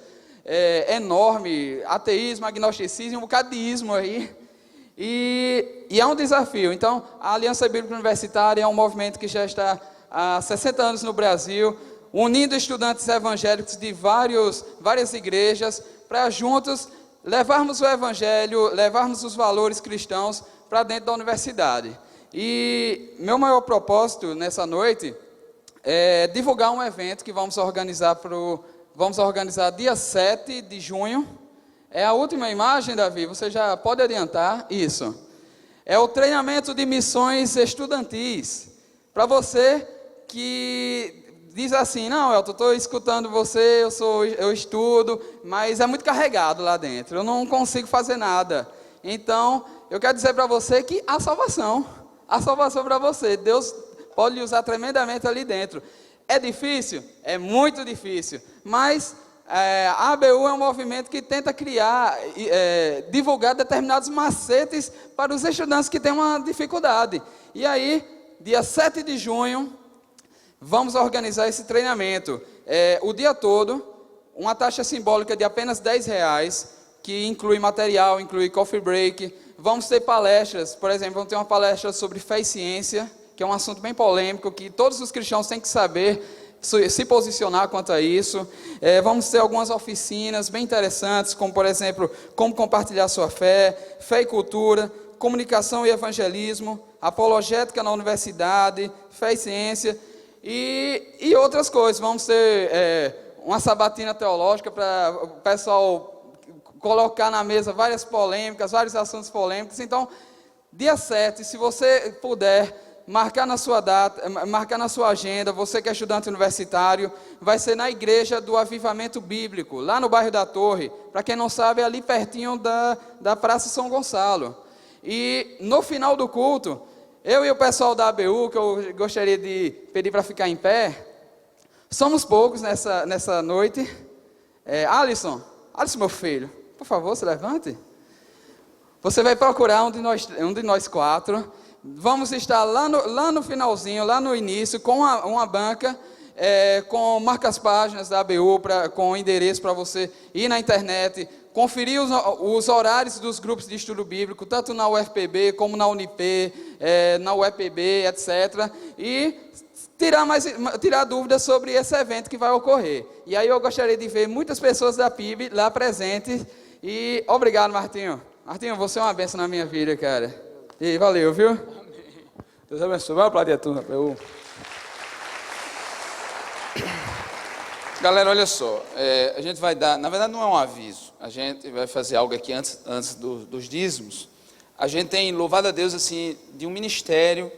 enorme, ateísmo, agnosticismo, um bocado de ismo aí, e é um desafio. Então, a Aliança Bíblica Universitária é um movimento que já está há 60 anos no Brasil, unindo estudantes evangélicos de várias igrejas, para juntos levarmos o evangelho, levarmos os valores cristãos para dentro da universidade. E meu maior propósito nessa noite é divulgar um evento que vamos organizar dia 7 de junho. É a última imagem, Davi, você já pode adiantar isso. É o treinamento de missões estudantis. Para você que diz assim, não, Elton, estou escutando você, eu estudo, mas é muito carregado lá dentro, eu não consigo fazer nada. Então, eu quero dizer para você que há salvação para você. Deus pode lhe usar tremendamente ali dentro. É difícil? É muito difícil, mas a ABU é um movimento que tenta divulgar determinados macetes para os estudantes que têm uma dificuldade. E aí, dia 7 de junho, vamos organizar esse treinamento. O dia todo, uma taxa simbólica de apenas R$10, que inclui material, inclui coffee break. Vamos ter palestras, por exemplo, vamos ter uma palestra sobre fé e ciência, que é um assunto bem polêmico, que todos os cristãos têm que saber se posicionar quanto a isso. Vamos ter algumas oficinas bem interessantes, como por exemplo, como compartilhar sua fé, fé e cultura, comunicação e evangelismo, apologética na universidade, fé e ciência e outras coisas. Vamos ter uma sabatina teológica para o pessoal colocar na mesa várias polêmicas, vários assuntos polêmicos. Então, dia 7, se você puder marcar na sua data, marcar na sua agenda, você que é estudante universitário, vai ser na igreja do Avivamento Bíblico, lá no bairro da Torre. Para quem não sabe, é ali pertinho da Praça São Gonçalo. E no final do culto, eu e o pessoal da ABU, que eu gostaria de pedir para ficar em pé, somos poucos nessa noite. Alisson, meu filho, por favor, se levante. Você vai procurar um de nós 4. Vamos estar lá no finalzinho, lá no início, com uma banca, com marcas páginas da ABU, com endereço para você ir na internet, conferir os horários dos grupos de estudo bíblico, tanto na UFPB como na Unip, na UEPB, etc. E tirar dúvidas sobre esse evento que vai ocorrer. E aí eu gostaria de ver muitas pessoas da PIB lá presentes. E obrigado, Martinho. Martinho, você é uma bênção na minha vida, cara. E valeu, viu? Amém. Deus abençoe. Vai aplaudir a turma. Galera, olha só. A gente vai dar... Na verdade, não é um aviso. A gente vai fazer algo aqui antes dos dízimos. A gente tem louvado a Deus, assim, de um ministério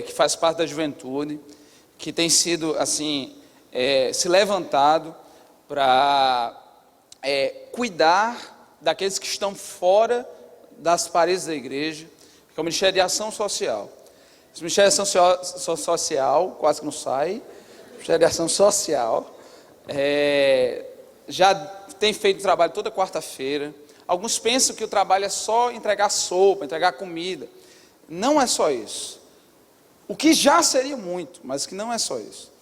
que faz parte da juventude, que tem sido, assim, se levantado para cuidar daqueles que estão fora das paredes da igreja, que é o Ministério de Ação Social. Esse Ministério de Ação Social quase que não sai, Ministério de Ação Social, já tem feito trabalho toda quarta-feira. Alguns pensam que o trabalho é só entregar sopa, entregar comida. Não é só isso. O que já seria muito, mas que não é só isso.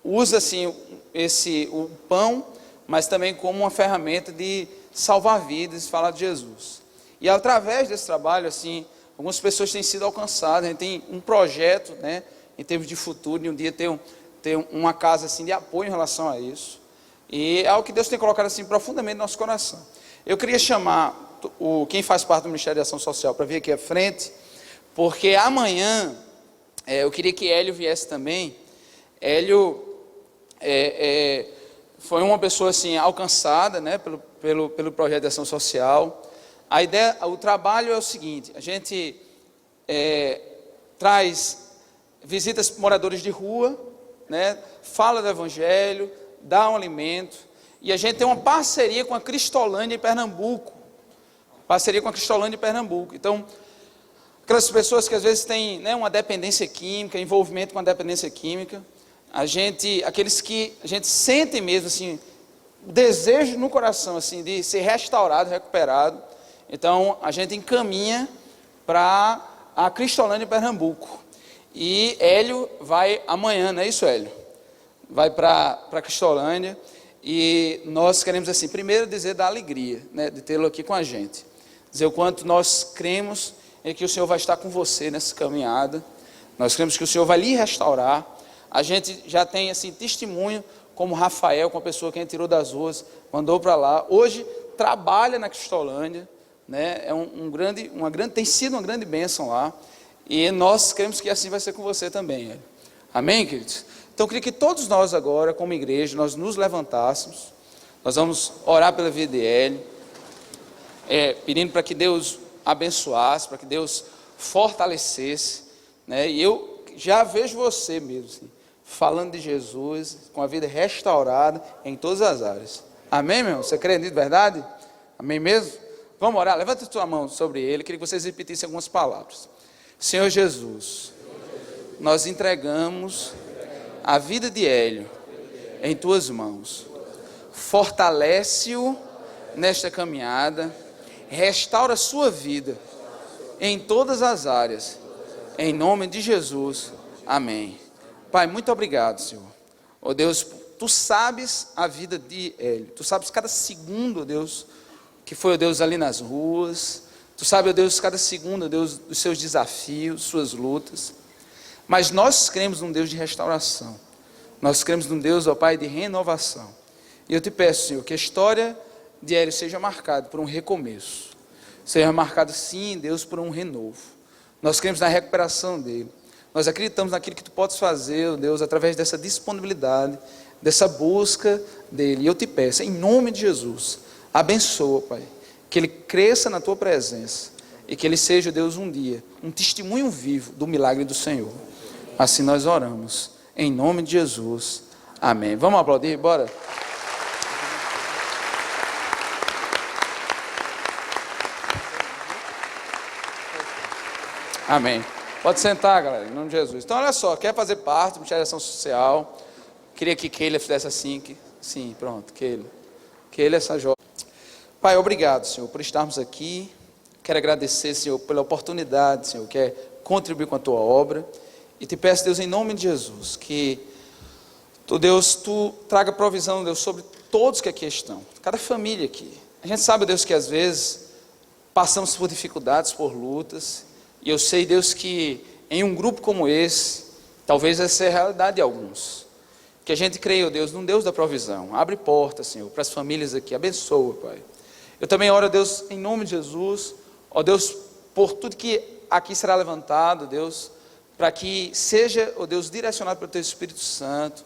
Usa assim o pão, mas também como uma ferramenta de salvar vidas, falar de Jesus. E através desse trabalho, assim, algumas pessoas têm sido alcançadas. A gente tem um projeto, né, em termos de futuro, de um dia ter uma casa assim de apoio em relação a isso. E é algo que Deus tem colocado assim profundamente no nosso coração. Eu queria chamar quem faz parte do Ministério de Ação Social para vir aqui à frente, porque amanhã eu queria que Hélio viesse também. Hélio foi uma pessoa assim alcançada, né, pelo projeto de ação social. A ideia, o trabalho é o seguinte: a gente visita moradores de rua, né, fala do Evangelho, dá um alimento, e a gente tem uma parceria com a Cristolândia em Pernambuco. Então, aquelas pessoas que às vezes têm, né, uma dependência química, envolvimento com a dependência química, aqueles que a gente sente mesmo assim, o desejo no coração assim, de ser restaurado, recuperado. Então, a gente encaminha para a Cristolândia em Pernambuco. E Hélio vai amanhã, não é isso, Hélio? Vai para a Cristolândia. E nós queremos, assim, primeiro dizer da alegria, né, de tê-lo aqui com a gente. Dizer o quanto nós cremos em que o Senhor vai estar com você nessa caminhada. Nós cremos que o Senhor vai lhe restaurar. A gente já tem, assim, testemunho, como Rafael, com a pessoa que a gente tirou das ruas, mandou para lá. Hoje trabalha na Cristolândia, né? Tem sido uma grande bênção lá. E nós queremos que assim vai ser com você também. Hélio. Amém, queridos? Então eu queria que todos nós agora, como igreja, nós nos levantássemos. Nós vamos orar pela vida de Hélio, pedindo para que Deus abençoasse, para que Deus fortalecesse, né? E eu já vejo você mesmo, assim, falando de Jesus, com a vida restaurada em todas as áreas. Amém, meu irmão? Você crê nisso de verdade? Amém mesmo? Vamos orar? Levanta a tua mão sobre ele. Queria que vocês repetissem algumas palavras. Senhor Jesus, nós entregamos a vida de Hélio em tuas mãos. Fortalece-o nesta caminhada, restaura a sua vida em todas as áreas, em nome de Jesus, amém. Pai, muito obrigado, Senhor. Ó Deus, Tu sabes a vida de Hélio, Tu sabes cada segundo, ó Deus, que foi, ó Deus, ali nas ruas. Tu sabes, ó Deus, cada segundo, ó Deus, dos seus desafios, suas lutas. Mas nós cremos num Deus de restauração. Nós cremos num Deus, ó Pai, de renovação. E eu te peço, Senhor, que a história de Hélio seja marcada por um recomeço. Seja marcada, sim, Deus, por um renovo. Nós cremos na recuperação dele. Nós acreditamos naquilo que Tu podes fazer, ó Deus, através dessa disponibilidade, dessa busca dele. E eu te peço, em nome de Jesus, abençoa, Pai, que ele cresça na Tua presença e que ele seja, Deus, um dia, um testemunho vivo do milagre do Senhor. Assim nós oramos, em nome de Jesus, amém. Vamos aplaudir, bora? Amém. Pode sentar, galera, em nome de Jesus. Então, olha só, quer fazer parte do Ministério de Ação Social? Queria que Keila fizesse assim, sim, pronto, Keila, essa jovem. Pai, obrigado, Senhor, por estarmos aqui. Quero agradecer, Senhor, pela oportunidade, Senhor, que é contribuir com a Tua obra. E te peço, Deus, em nome de Jesus, que Deus, Tu traga provisão, Deus, sobre todos que aqui estão, cada família aqui. A gente sabe, Deus, que às vezes passamos por dificuldades, por lutas. E eu sei, Deus, que em um grupo como esse, talvez essa é a realidade de alguns. Que a gente creia, ó Deus, num Deus da provisão. Abre portas, Senhor, para as famílias aqui. Abençoa, Pai. Eu também oro, Deus, em nome de Jesus, ó Deus, por tudo que aqui será levantado, Deus, para que seja, ó Deus, direcionado pelo Teu Espírito Santo,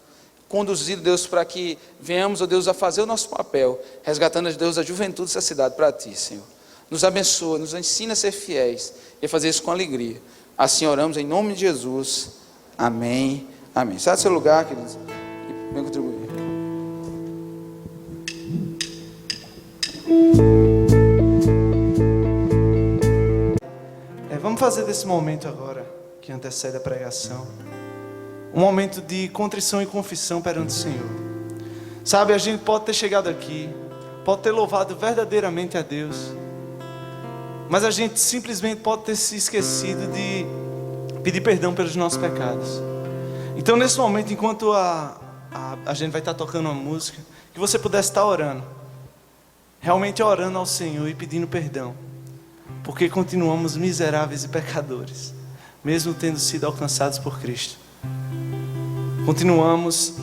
conduzido, Deus, para que venhamos, ó Deus, a fazer o nosso papel, resgatando, ó Deus, a juventude dessa cidade para Ti, Senhor. Nos abençoa, nos ensina a ser fiéis e a fazer isso com alegria. Assim oramos em nome de Jesus. Amém. Amém. Sai do seu lugar, queridos, e vem contribuir. Vamos fazer desse momento agora, que antecede a pregação, um momento de contrição e confissão perante o Senhor. Sabe, a gente pode ter chegado aqui, pode ter louvado verdadeiramente a Deus, mas a gente simplesmente pode ter se esquecido de pedir perdão pelos nossos pecados. Então, nesse momento, enquanto a gente vai estar tocando uma música, que você pudesse estar orando, realmente orando ao Senhor e pedindo perdão, porque continuamos miseráveis e pecadores, mesmo tendo sido alcançados por Cristo. Continuamos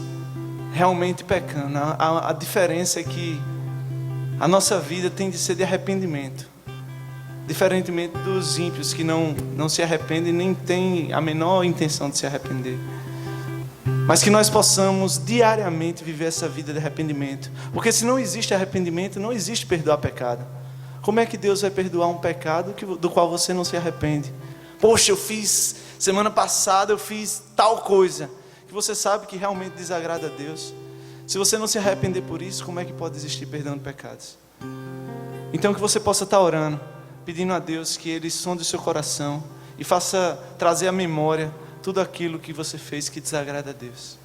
realmente pecando. A diferença é que a nossa vida tem de ser de arrependimento, diferentemente dos ímpios que não se arrependem, nem têm a menor intenção de se arrepender. Mas que nós possamos diariamente viver essa vida de arrependimento, porque se não existe arrependimento, não existe perdoar pecado. Como é que Deus vai perdoar um pecado do qual você não se arrepende? Poxa, semana passada eu fiz tal coisa, que você sabe que realmente desagrada a Deus. Se você não se arrepender por isso, como é que pode existir perdão de pecados? Então que você possa estar orando, pedindo a Deus que Ele sonde o seu coração e faça trazer à memória tudo aquilo que você fez que desagrada a Deus.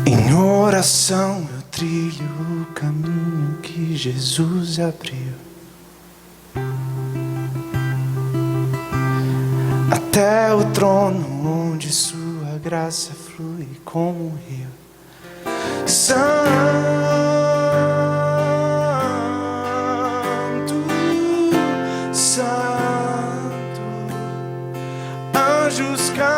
Em oração eu trilho o caminho que Jesus abriu, até o trono onde sua graça flui como um rio. Santo, Santo, anjos cantam,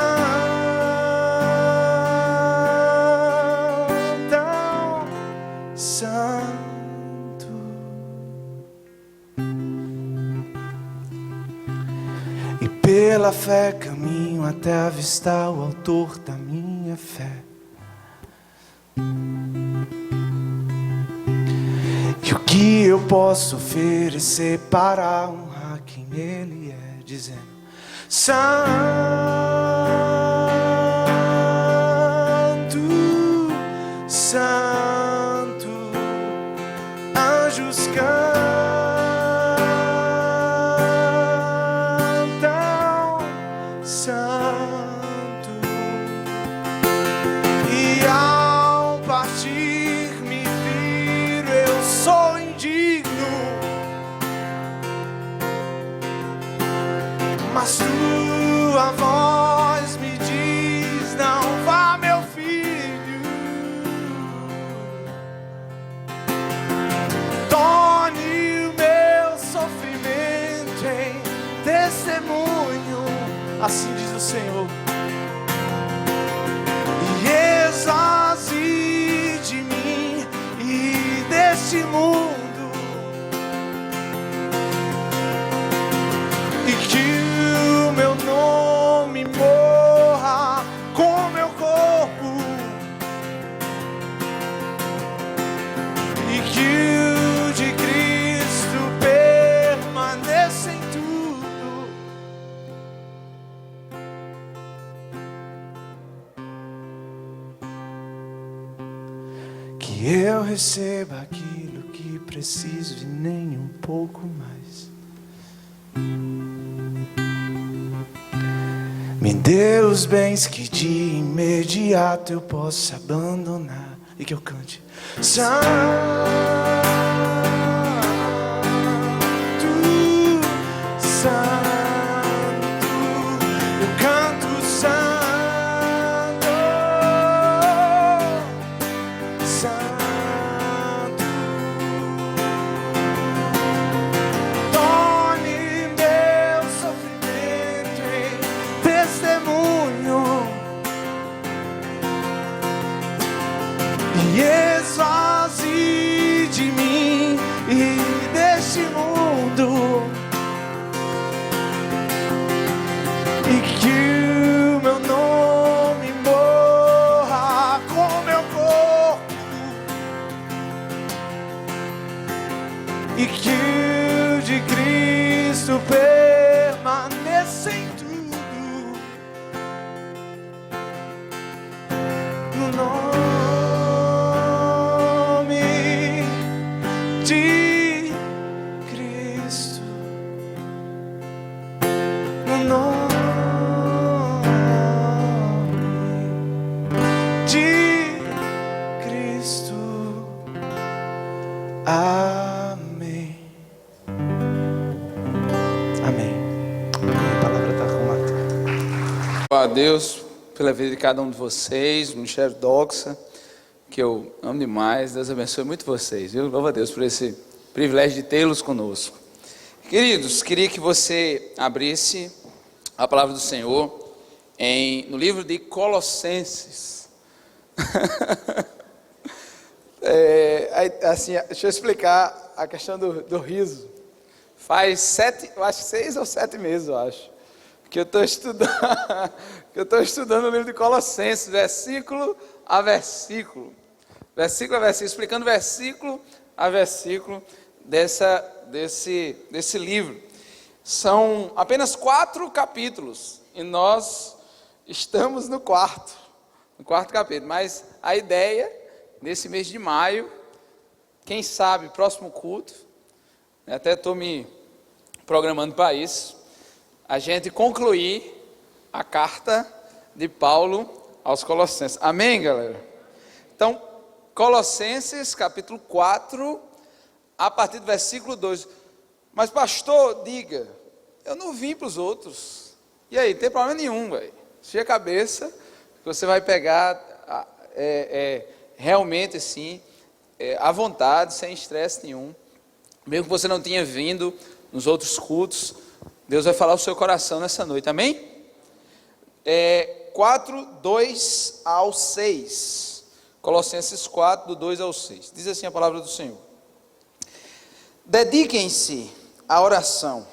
Santo. E pela fé caminho até avistar o autor da minha fé. E o que eu posso oferecer para honrar quem Ele é, dizendo: Santo, Santo, anjos cantam, Santo. E ao partir me viro, eu sou indigno, mas tua voz me diz: não vá, meu filho, torne o meu sofrimento em testemunho, assim diz o Senhor, e exorce de mim e deste mundo, e que o meu nome morra com meu corpo, e que o de Cristo permaneça em tudo. Que eu receba aquilo que preciso e nem um pouco mais. Me dê os bens que de imediato eu possa abandonar. E que eu cante: Santo, Santo. Eu canto Santo, Santo. Torne meu sofrimento em testemunho, e exorce de em tudo. No nome de Cristo. No nome de Cristo. Amém. Amém. A palavra está com Marta. A Deus pela vida de cada um de vocês, Ministério Doxa, que eu amo demais. Deus abençoe muito vocês, viu? Louva a Deus por esse privilégio de tê-los conosco. Queridos, queria que você abrisse a palavra do Senhor no livro de Colossenses. Assim, deixa eu explicar a questão do riso. Faz 6 ou 7 meses, eu acho, que eu estou estudando o livro de Colossenses, versículo a versículo, explicando versículo a versículo desse livro. São apenas 4 capítulos e nós estamos no quarto capítulo, mas a ideia nesse mês de maio, quem sabe próximo culto, até estou me programando para isso, a gente concluir a carta de Paulo aos Colossenses. Amém, galera? Então, Colossenses capítulo 4, a partir do versículo 2. Mas pastor, diga, eu não vim para os outros. E aí, não tem problema nenhum, velho. Tira a cabeça, que você vai pegar realmente assim, à vontade, sem estresse nenhum. Mesmo que você não tenha vindo nos outros cultos, Deus vai falar o seu coração nessa noite, amém? 4, 2 ao 6. Colossenses 4, do 2 ao 6. Diz assim a palavra do Senhor. Dediquem-se à oração.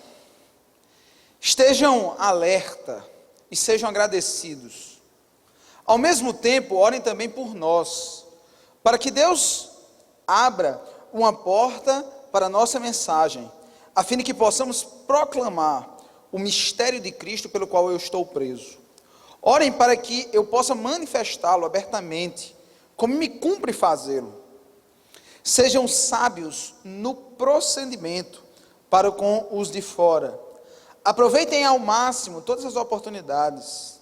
Estejam alerta e sejam agradecidos. Ao mesmo tempo, orem também por nós, para que Deus abra uma porta para a nossa mensagem, a fim de que possamos proclamar o mistério de Cristo pelo qual eu estou preso. Orem para que eu possa manifestá-lo abertamente, como me cumpre fazê-lo. Sejam sábios no procedimento para com os de fora. Aproveitem ao máximo todas as oportunidades.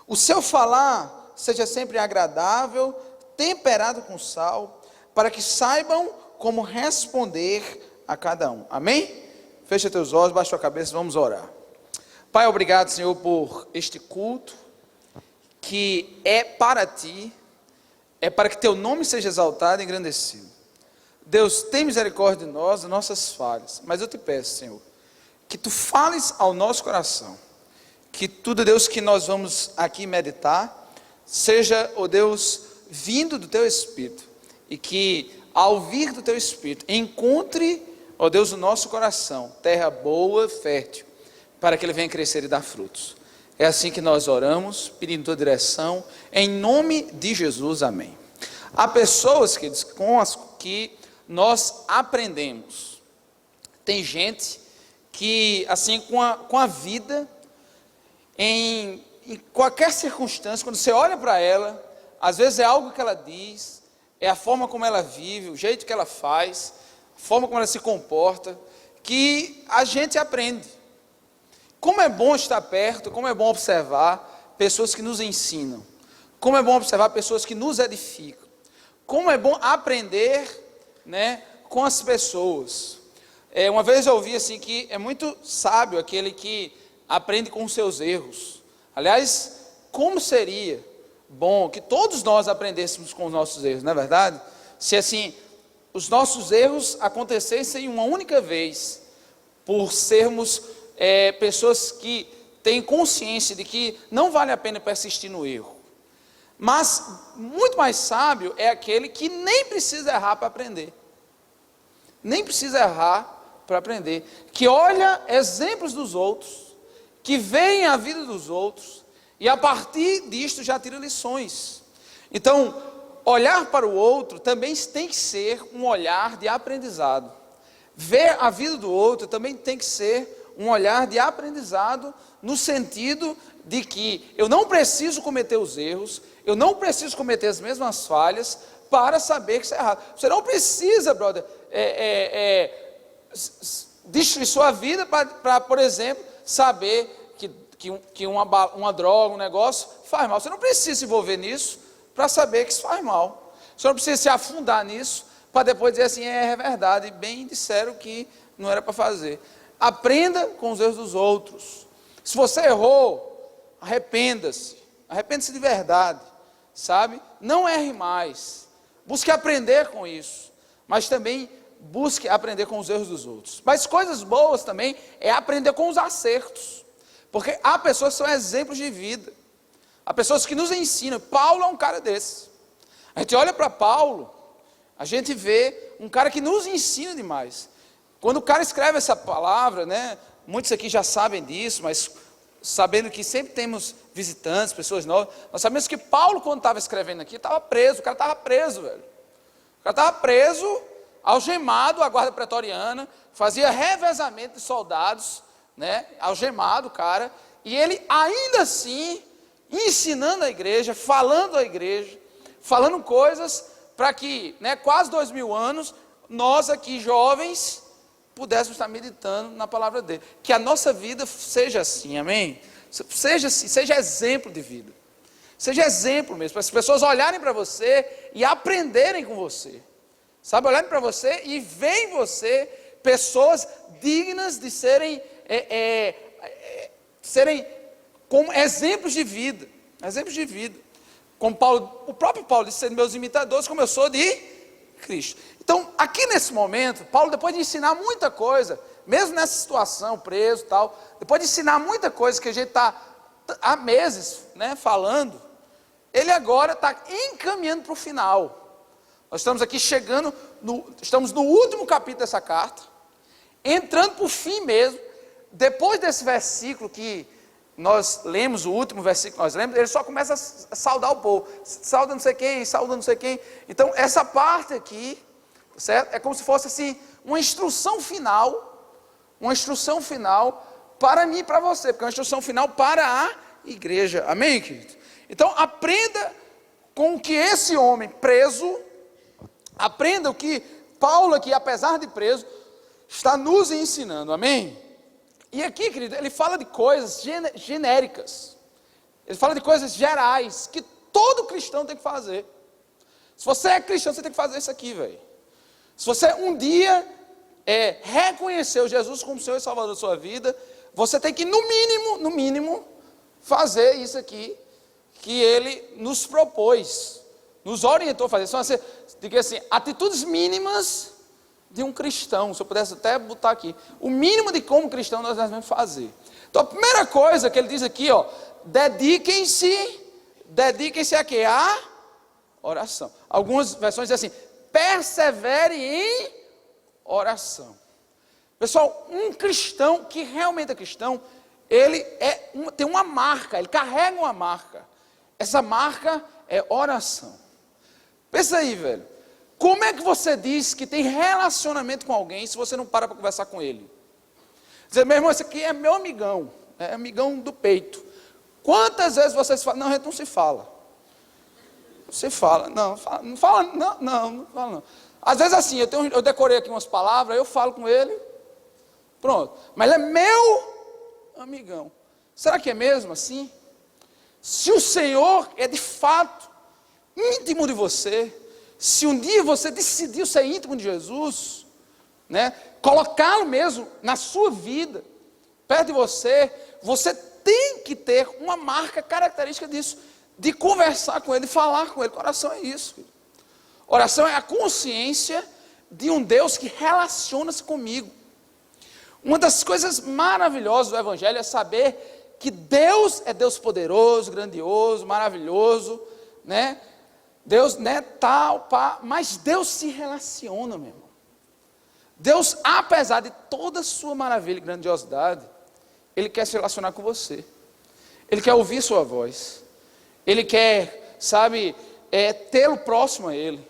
O seu falar seja sempre agradável, temperado com sal, para que saibam como responder a cada um. Amém? Fecha teus olhos, baixa a cabeça, vamos orar. Pai, obrigado, Senhor, por este culto, que é para Ti, é para que Teu nome seja exaltado e engrandecido. Deus, tem misericórdia de nós, das nossas falhas, mas eu te peço, Senhor, que Tu fales ao nosso coração, que tudo, Deus, que nós vamos aqui meditar, seja, ó Deus, vindo do Teu Espírito, e que ao vir do Teu Espírito, encontre, ó Deus, o nosso coração, terra boa, fértil, para que ele venha crescer e dar frutos. É assim que nós oramos, pedindo tua direção, em nome de Jesus, amém. Há pessoas, queridos, com as que nós aprendemos. Tem gente que, assim, com a vida, em qualquer circunstância, quando você olha para ela, às vezes é algo que ela diz, é a forma como ela vive, o jeito que ela faz, a forma como ela se comporta, que a gente aprende. Como é bom estar perto, como é bom observar pessoas que nos ensinam, como é bom observar pessoas que nos edificam, como é bom aprender, né, com as pessoas. Uma vez eu ouvi assim que é muito sábio aquele que aprende com os seus erros. Aliás, como seria bom que todos nós aprendêssemos com os nossos erros, não é verdade? Se assim, os nossos erros acontecessem uma única vez, por sermos pessoas que têm consciência de que não vale a pena persistir no erro. Mas muito mais sábio é aquele que nem precisa errar para aprender. Nem precisa errar para aprender. Que olha exemplos dos outros, que vê a vida dos outros, e a partir disto já tira lições. Então, olhar para o outro também tem que ser um olhar de aprendizado. Ver a vida do outro também tem que ser um olhar de aprendizado no sentido de que eu não preciso cometer os erros, eu não preciso cometer as mesmas falhas para saber que isso é errado. Você não precisa, brother, destruir sua vida para, por exemplo, saber que uma droga, um negócio faz mal. Você não precisa se envolver nisso para saber que isso faz mal. Você não precisa se afundar nisso para depois dizer assim, é verdade, bem disseram que não era para fazer. Aprenda com os erros dos outros. Se você errou, arrependa-se de verdade, sabe? Não erre mais, busque aprender com isso, mas também busque aprender com os erros dos outros. Mas coisas boas também é aprender com os acertos, porque há pessoas que são exemplos de vida, há pessoas que nos ensinam. Paulo é um cara desse. A gente olha para Paulo, a gente vê um cara que nos ensina demais. Quando o cara escreve essa palavra, né, muitos aqui já sabem disso, mas sabendo que sempre temos visitantes, pessoas novas, nós sabemos que Paulo, quando estava escrevendo aqui, estava preso. O cara estava preso, velho. O cara estava preso, algemado à guarda pretoriana, fazia revezamento de soldados, né, algemado o cara, e ele ainda assim, ensinando a igreja, falando à igreja, falando coisas para que, né, quase 2000 anos, nós aqui jovens, pudéssemos estar meditando na palavra dele. Que a nossa vida seja assim, amém? Seja assim, seja exemplo de vida. Seja exemplo mesmo, para as pessoas olharem para você e aprenderem com você. Sabe, olharem para você e verem em você pessoas dignas de serem como exemplos de vida. Exemplos de vida. Como o próprio Paulo disse, sendo meus imitadores, como eu sou de Cristo. Então, aqui nesse momento, Paulo, depois de ensinar muita coisa, mesmo nessa situação, preso e tal, depois de ensinar muita coisa que a gente está há meses, né, falando, ele agora está encaminhando para o final. Nós estamos aqui estamos no último capítulo dessa carta, entrando para o fim mesmo. Depois desse versículo que nós lemos, o último versículo que nós lemos, ele só começa a saudar o povo. Sauda não sei quem, sauda não sei quem. Então, essa parte aqui, certo? É como se fosse assim, uma instrução final para mim e para você, porque é uma instrução final para a igreja. Amém, querido? Então, aprenda com o que esse homem preso, aprenda o que Paulo aqui, apesar de preso, está nos ensinando. Amém? E aqui, querido, ele fala de coisas genéricas. Ele fala de coisas gerais, que todo cristão tem que fazer. Se você é cristão, você tem que fazer isso aqui, velho. Se você um dia reconheceu Jesus como Senhor e Salvador da sua vida, você tem que, no mínimo, fazer isso aqui, que ele nos propôs, nos orientou a fazer. São assim, atitudes mínimas de um cristão. Se eu pudesse até botar aqui, o mínimo de como cristão nós devemos fazer. Então a primeira coisa que ele diz aqui, ó, dediquem-se a quê? A oração. Algumas versões dizem assim, persevere em oração. Pessoal, um cristão que realmente é cristão, ele tem uma marca, ele carrega uma marca. Essa marca é oração. Pensa aí, velho. Como é que você diz que tem relacionamento com alguém se você não para conversar com ele? Dizer, meu irmão, esse aqui é meu amigão, é amigão do peito. Quantas vezes vocês falam? Não, a gente não se fala. Você fala, não fala não. Às vezes assim, eu decorei aqui umas palavras, eu falo com ele, pronto. Mas ele é meu amigão. Será que é mesmo assim? Se o Senhor é de fato íntimo de você, se um dia você decidiu ser íntimo de Jesus, né, colocá-lo mesmo na sua vida, perto de você, você tem que ter uma marca característica disso, de conversar com ele, de falar com ele. Oração é isso. Oração é a consciência de um Deus que relaciona-se comigo. Uma das coisas maravilhosas do Evangelho é saber que Deus é Deus poderoso, grandioso, maravilhoso, né? Deus, né, tal, pá, mas Deus se relaciona, meu irmão. Deus, apesar de toda a sua maravilha e grandiosidade, Ele quer se relacionar com você. Ele quer ouvir sua voz. Ele quer, sabe, tê-lo próximo a Ele.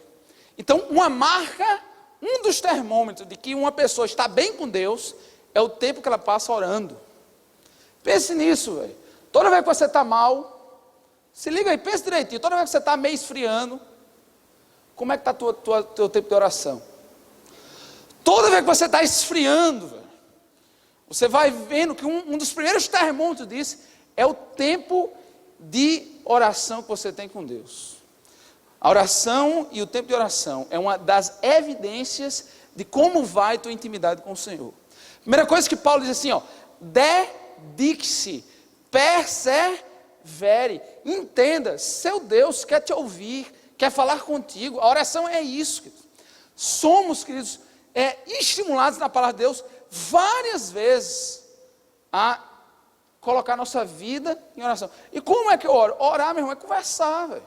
Então, uma marca, um dos termômetros de que uma pessoa está bem com Deus, é o tempo que ela passa orando. Pense nisso, velho. Toda vez que você está mal, se liga aí, pense direitinho. Toda vez que você está meio esfriando, como é que está teu tempo de oração? Toda vez que você está esfriando, velho, você vai vendo que um dos primeiros termômetros disso é o tempo de oração que você tem com Deus. A oração e o tempo de oração é uma das evidências de como vai tua intimidade com o Senhor. Primeira coisa que Paulo diz assim, ó, dedique-se, persevere, entenda, seu Deus quer te ouvir, quer falar contigo. A oração é isso, queridos. Somos, queridos, estimulados na palavra de Deus várias vezes a colocar nossa vida em oração. E como é que eu oro? Orar, meu irmão, é conversar, velho.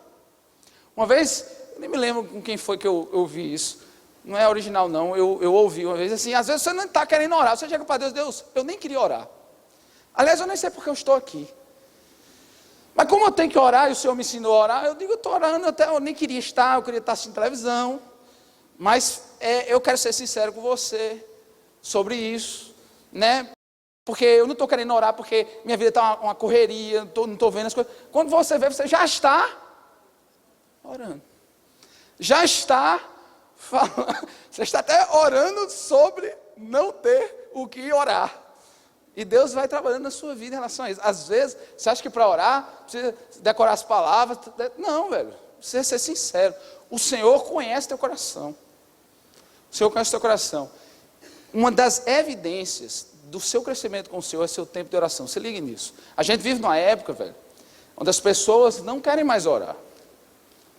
Uma vez, eu nem me lembro com quem foi que eu ouvi isso. Não é original não, eu ouvi uma vez assim, às vezes você não está querendo orar, você chega para Deus, Deus, eu nem queria orar. Aliás, eu nem sei porque eu estou aqui. Mas como eu tenho que orar e o Senhor me ensinou a orar, eu digo, eu estou orando, eu nem queria estar, eu queria estar assistindo televisão. Mas eu quero ser sincero com você sobre isso, né? Porque eu não estou querendo orar porque minha vida está uma correria, não estou vendo as coisas. Quando você vê, você já está orando. Já está falando. Você está até orando sobre não ter o que orar. E Deus vai trabalhando na sua vida em relação a isso. Às vezes, você acha que para orar, precisa decorar as palavras. Não, velho. Precisa ser sincero. O Senhor conhece teu coração. O Senhor conhece teu coração. Uma das evidências do seu crescimento com o Senhor é seu tempo de oração. Se ligue nisso. A gente vive numa época, velho, onde as pessoas não querem mais orar.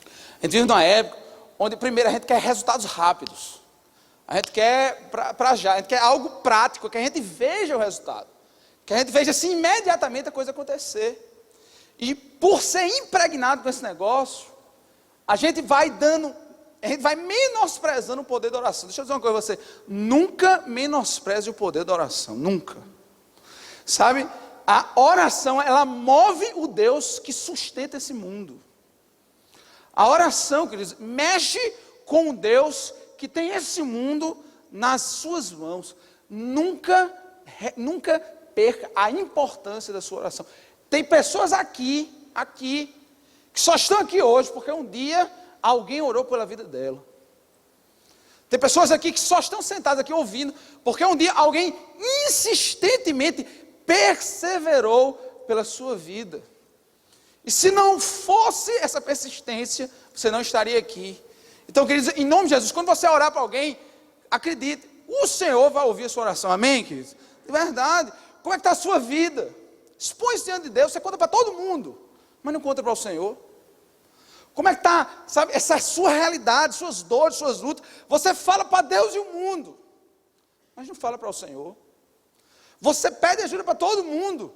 A gente vive numa época onde, primeiro, a gente quer resultados rápidos. A gente quer para já, a gente quer algo prático, que a gente veja o resultado. Que a gente veja assim imediatamente a coisa acontecer. E por ser impregnado com esse negócio, a gente vai menosprezando o poder da oração. Deixa eu dizer uma coisa a você, nunca menospreze o poder da oração, nunca. Sabe, a oração, ela move o Deus que sustenta esse mundo. A oração, queridos, mexe com o Deus que tem esse mundo nas suas mãos. Nunca perca a importância da sua oração. Tem pessoas aqui, que só estão aqui hoje porque um dia alguém orou pela vida dela. Tem pessoas aqui que só estão sentadas aqui ouvindo porque um dia alguém insistentemente perseverou pela sua vida. E se não fosse essa persistência, você não estaria aqui. Então, queridos, em nome de Jesus, quando você orar para alguém, acredite, o Senhor vai ouvir a sua oração. Amém, queridos? De verdade. Como é que está a sua vida? Expõe-se diante de Deus, você conta para todo mundo, mas não conta para o Senhor. Como é que está, sabe, essa sua realidade, suas dores, suas lutas? Você fala para Deus e o mundo, mas não fala para o Senhor. Você pede ajuda para todo mundo,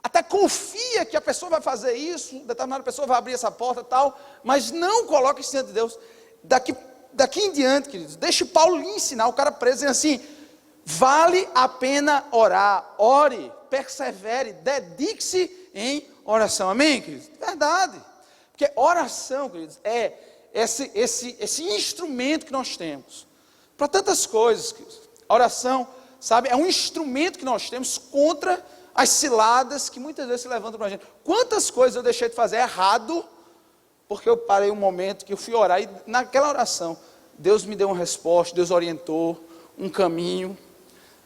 até confia que a pessoa vai fazer isso, determinada pessoa vai abrir essa porta e tal, mas não coloque isso diante de Deus. Daqui em diante, queridos, deixe Paulo lhe ensinar, o cara preso, dizendo assim, vale a pena orar, ore, persevere, dedique-se em oração. Amém, queridos? Verdade. Porque oração, queridos, é esse instrumento que nós temos para tantas coisas, queridos. A oração, sabe, é um instrumento que nós temos contra as ciladas que muitas vezes se levantam para a gente. Quantas coisas eu deixei de fazer errado, porque eu parei um momento que eu fui orar, e naquela oração, Deus me deu uma resposta, Deus orientou um caminho,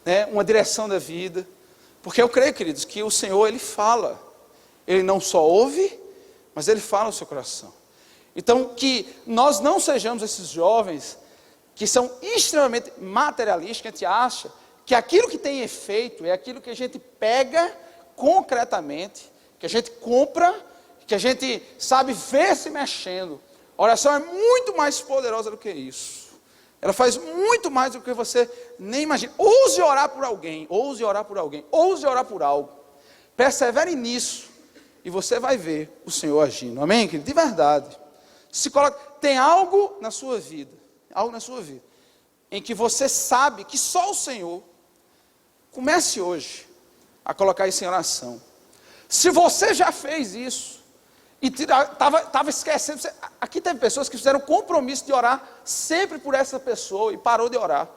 né, uma direção da vida. Porque eu creio, queridos, que o Senhor, Ele fala. Ele não só ouve, mas Ele fala no seu coração. Então, que nós não sejamos esses jovens que são extremamente materialistas, que a gente acha que aquilo que tem efeito é aquilo que a gente pega concretamente, que a gente compra, que a gente sabe ver se mexendo. A oração é muito mais poderosa do que isso. Ela faz muito mais do que você nem imagina. Ouse orar por alguém, ouse orar por alguém, ouse orar por algo. Persevere nisso e você vai ver o Senhor agindo. Amém, querido? De verdade. Se coloca, tem algo na sua vida, em que você sabe que só o Senhor. Comece hoje a colocar isso em oração. Se você já fez isso e estava esquecendo, aqui teve pessoas que fizeram compromisso de orar sempre por essa pessoa e parou de orar.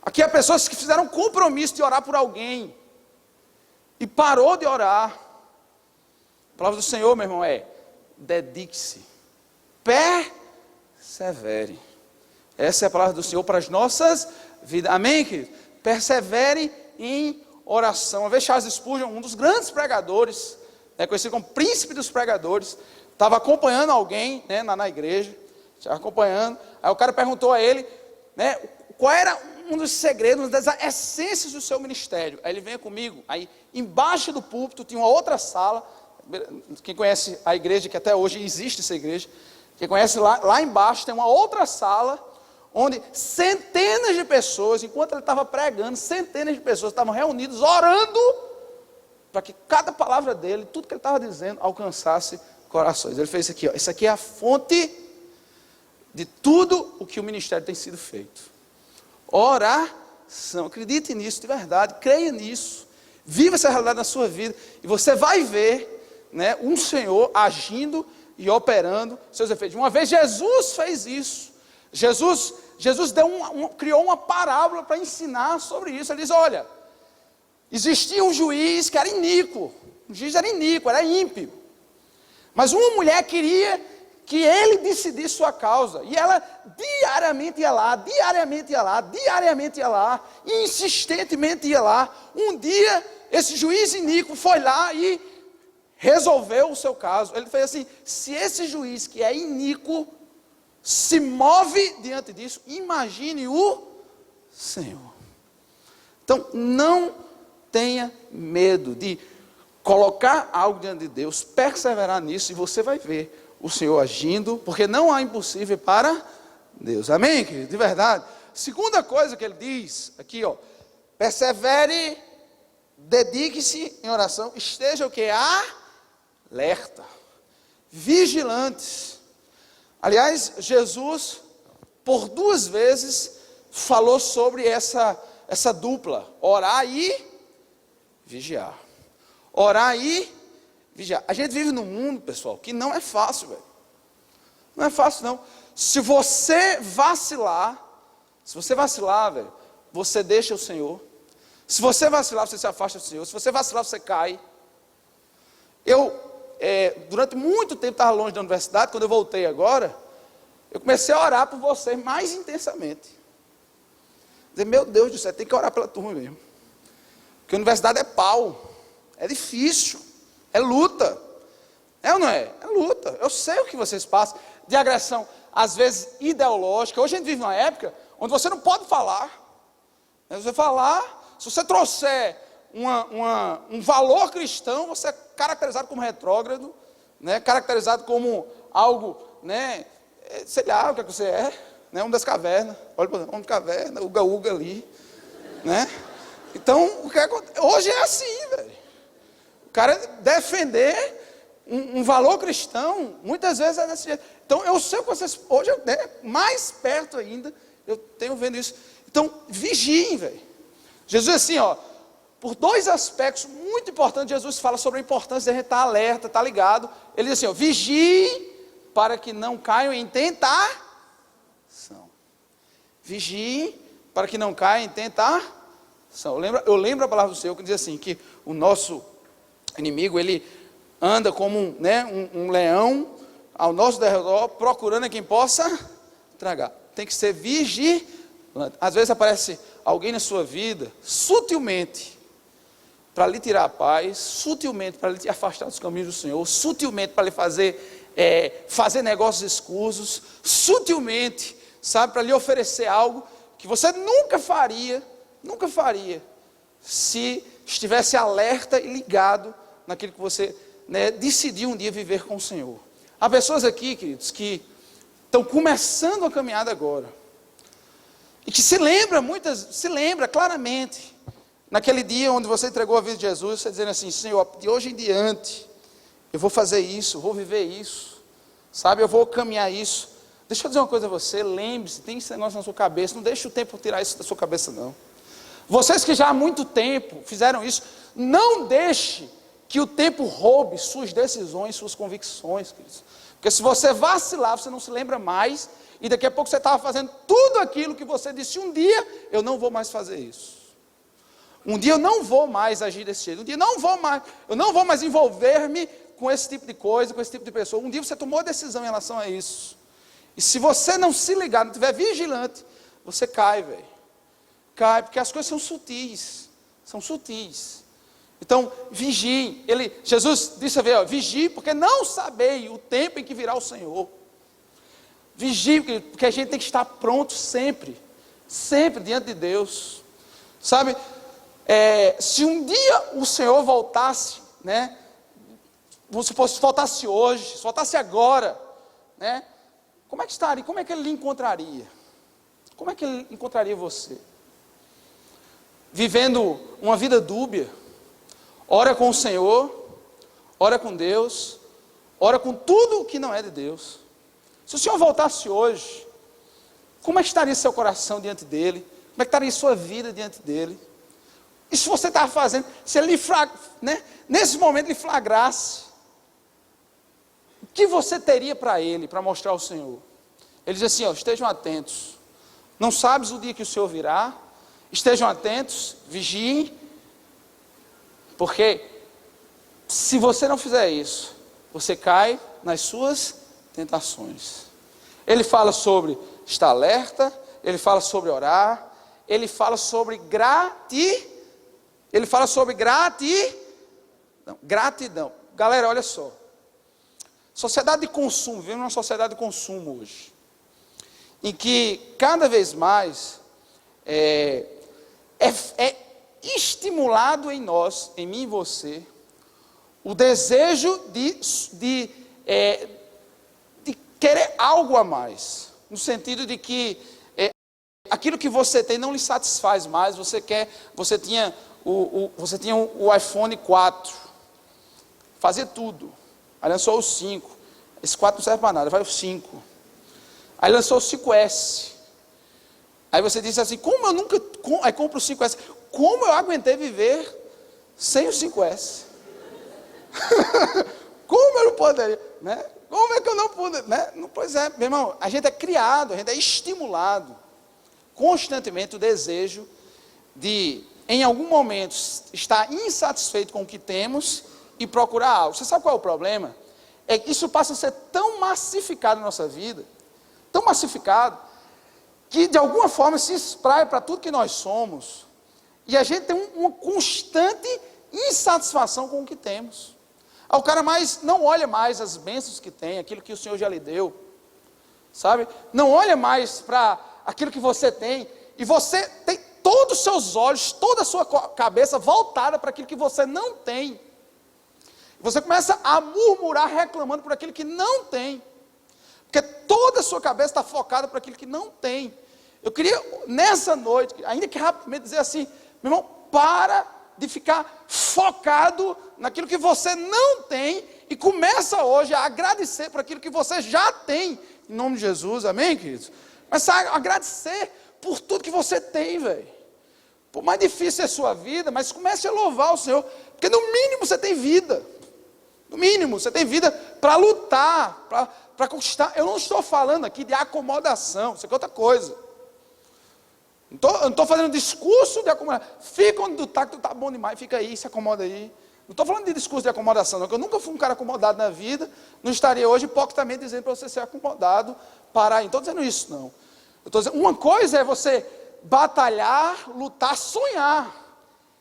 Aqui há pessoas que fizeram um compromisso de orar por alguém e parou de orar. A palavra do Senhor, meu irmão, é: dedique-se, persevere. Essa é a palavra do Senhor para as nossas vidas. Amém, querido? Persevere em oração. Uma vez Charles Spurgeon, um dos grandes pregadores, conhecido como príncipe dos pregadores, estava acompanhando alguém, na igreja, estava acompanhando. Aí o cara perguntou a ele, qual era um dos segredos, uma das essências do seu ministério. Aí ele: venha comigo. Aí embaixo do púlpito tinha uma outra sala. Quem conhece a igreja, que até hoje existe essa igreja, quem conhece lá embaixo tem uma outra sala, onde centenas de pessoas, enquanto ele estava pregando, centenas de pessoas estavam reunidas, orando, para que cada palavra dele, tudo que ele estava dizendo, alcançasse corações. Ele fez isso aqui, ó. Isso aqui é a fonte de tudo o que o ministério tem sido feito. Oração. Acredite nisso de verdade, creia nisso, viva essa realidade na sua vida, e você vai ver um Senhor agindo e operando seus efeitos. Uma vez Jesus fez isso. Jesus criou uma parábola para ensinar sobre isso. Ele diz: olha, existia um juiz que era iníquo. O juiz era iníquo, era ímpio. Mas uma mulher queria que ele decidisse sua causa. E ela diariamente ia lá, e insistentemente ia lá. Um dia, esse juiz iníquo foi lá e resolveu o seu caso. Ele fez assim: se esse juiz que é iníquo se move diante disso, imagine o Senhor. Então, não tenha medo de colocar algo diante de Deus, perseverar nisso, e você vai ver o Senhor agindo, porque não há impossível para Deus. Amém, querido? De verdade. Segunda coisa que ele diz aqui, ó: persevere, dedique-se em oração, esteja o que? Alerta, vigilantes. Aliás, Jesus, por 2 vezes, falou sobre essa dupla: orar e vigiar. Orar e vigiar. A gente vive num mundo, pessoal, que não é fácil, velho. Não é fácil, não. Se você vacilar, velho, você deixa o Senhor. Se você vacilar, você se afasta do Senhor. Se você vacilar, você cai. Durante muito tempo estava longe da universidade. Quando eu voltei agora, eu comecei a orar por vocês mais intensamente. Dizer: meu Deus do céu, tem que orar pela turma mesmo. Porque a universidade é pau, é difícil, é luta. É ou não é? É luta. Eu sei o que vocês passam de agressão, às vezes ideológica. Hoje a gente vive numa época onde você não pode falar. Você falar, se você trouxer um valor cristão, você é caracterizado como retrógrado, caracterizado como algo, sei lá o que você é, homem das cavernas. Olha para o homem de caverna, uga ali, Então, hoje é assim, velho. O cara defender um valor cristão, muitas vezes é desse jeito. Então, eu sei que vocês, hoje, mais perto ainda, eu tenho vendo isso. Então, vigiem, velho. Jesus, assim, ó, por 2 aspectos muito importantes, Jesus fala sobre a importância de a gente estar alerta, estar ligado. Ele diz assim, ó: vigie para que não caiam em tentação. Vigie para que não caiam em tentação. Eu lembro a palavra do Senhor que diz assim, que o nosso inimigo, ele anda como um leão ao nosso derredor, procurando a quem possa tragar. Tem que ser vigilante. Às vezes aparece alguém na sua vida, sutilmente, para lhe tirar a paz, sutilmente para lhe te afastar dos caminhos do Senhor, sutilmente para lhe fazer negócios escusos, sutilmente, sabe, para lhe oferecer algo que você nunca faria, se estivesse alerta e ligado naquilo que você decidiu um dia viver com o Senhor. Há pessoas aqui, queridos, que estão começando a caminhada agora, e que se lembra claramente, naquele dia onde você entregou a vida de Jesus, você dizendo assim: Senhor, de hoje em diante, eu vou fazer isso, vou viver isso, sabe, eu vou caminhar isso. Deixa eu dizer uma coisa a você, lembre-se, tem esse negócio na sua cabeça, não deixe o tempo tirar isso da sua cabeça, não. Vocês que já há muito tempo fizeram isso, não deixe que o tempo roube suas decisões, suas convicções, queridos. Porque se você vacilar, você não se lembra mais E daqui a pouco você estava fazendo tudo aquilo que você disse um dia, eu não vou mais fazer isso. Um dia eu não vou mais agir desse jeito. Um dia eu não vou mais envolver-me com esse tipo de coisa, com esse tipo de pessoa. Um dia você tomou a decisão em relação a isso. E se você não se ligar, não estiver vigilante, você cai, velho. Cai, porque as coisas são sutis. São sutis. Então, vigiem. Jesus disse a ver, ó, vigie, porque não sabei o tempo em que virá o Senhor. Vigie, porque a gente tem que estar pronto sempre. Sempre diante de Deus. Sabe, se um dia o Senhor voltasse, né? Se voltasse hoje, se voltasse agora, né? Como é que estaria? Como é que ele lhe encontraria? Como é que ele encontraria você? Vivendo uma vida dúbia, ora com o Senhor, ora com Deus, ora com tudo o que não é de Deus. Se o Senhor voltasse hoje, como é que estaria seu coração diante dele? Como é que estaria sua vida diante dele? E se você estava fazendo, se ele nesse momento lhe flagrasse, o que você teria para ele, para mostrar ao Senhor? Ele diz assim, ó, estejam atentos, não sabes o dia que o Senhor virá, estejam atentos, vigiem, porque se você não fizer isso, você cai nas suas tentações. Ele fala sobre estar alerta, ele fala sobre orar, ele fala sobre gratidão. Galera, olha só. Sociedade de consumo, vivemos numa sociedade de consumo hoje, em que cada vez mais é estimulado em nós, em mim e você, o desejo de querer algo a mais, no sentido de que aquilo que você tem não lhe satisfaz mais. Você tinha o iPhone 4, fazia tudo. Aí lançou o 5. Esse 4 não serve para nada, vai o 5. Aí lançou o 5S. Aí você disse assim, aí compra o 5S. Como eu aguentei viver sem o 5S? Como eu não poderia, né? Como é que eu não pude, né? Pois é, meu irmão, a gente é criado, a gente é estimulado constantemente o desejo de, em algum momento, estar insatisfeito com o que temos e procurar algo. Você sabe qual é o problema? É que isso passa a ser tão massificado na nossa vida, tão massificado, que de alguma forma se espraia para tudo que nós somos, e a gente tem uma constante insatisfação com o que temos. O cara não olha mais as bênçãos que tem, aquilo que o Senhor já lhe deu, sabe? Não olha mais para aquilo que você tem, e você tem todos os seus olhos, toda a sua cabeça voltada para aquilo que você não tem. Você começa a murmurar, reclamando por aquilo que não tem, porque toda a sua cabeça está focada para aquilo que não tem. Eu queria, nessa noite, ainda que rapidamente, dizer assim, meu irmão, para de ficar focado naquilo que você não tem, e começa hoje a agradecer por aquilo que você já tem, em nome de Jesus, amém, queridos? Começa a agradecer por tudo que você tem, velho. Por mais difícil é a sua vida, mas comece a louvar o Senhor, porque no mínimo você tem vida. No mínimo, você tem vida para lutar, para conquistar. Eu não estou falando aqui de acomodação, isso aqui é outra coisa. Não estou fazendo discurso de acomodação. Fica onde tu tá bom demais, fica aí, se acomoda aí. Não estou falando de discurso de acomodação, não, porque eu nunca fui um cara acomodado na vida, não estaria hoje hipocritamente dizendo para você ser acomodado, parar. Não estou dizendo isso, não. Eu estou dizendo, uma coisa é você batalhar, lutar, sonhar.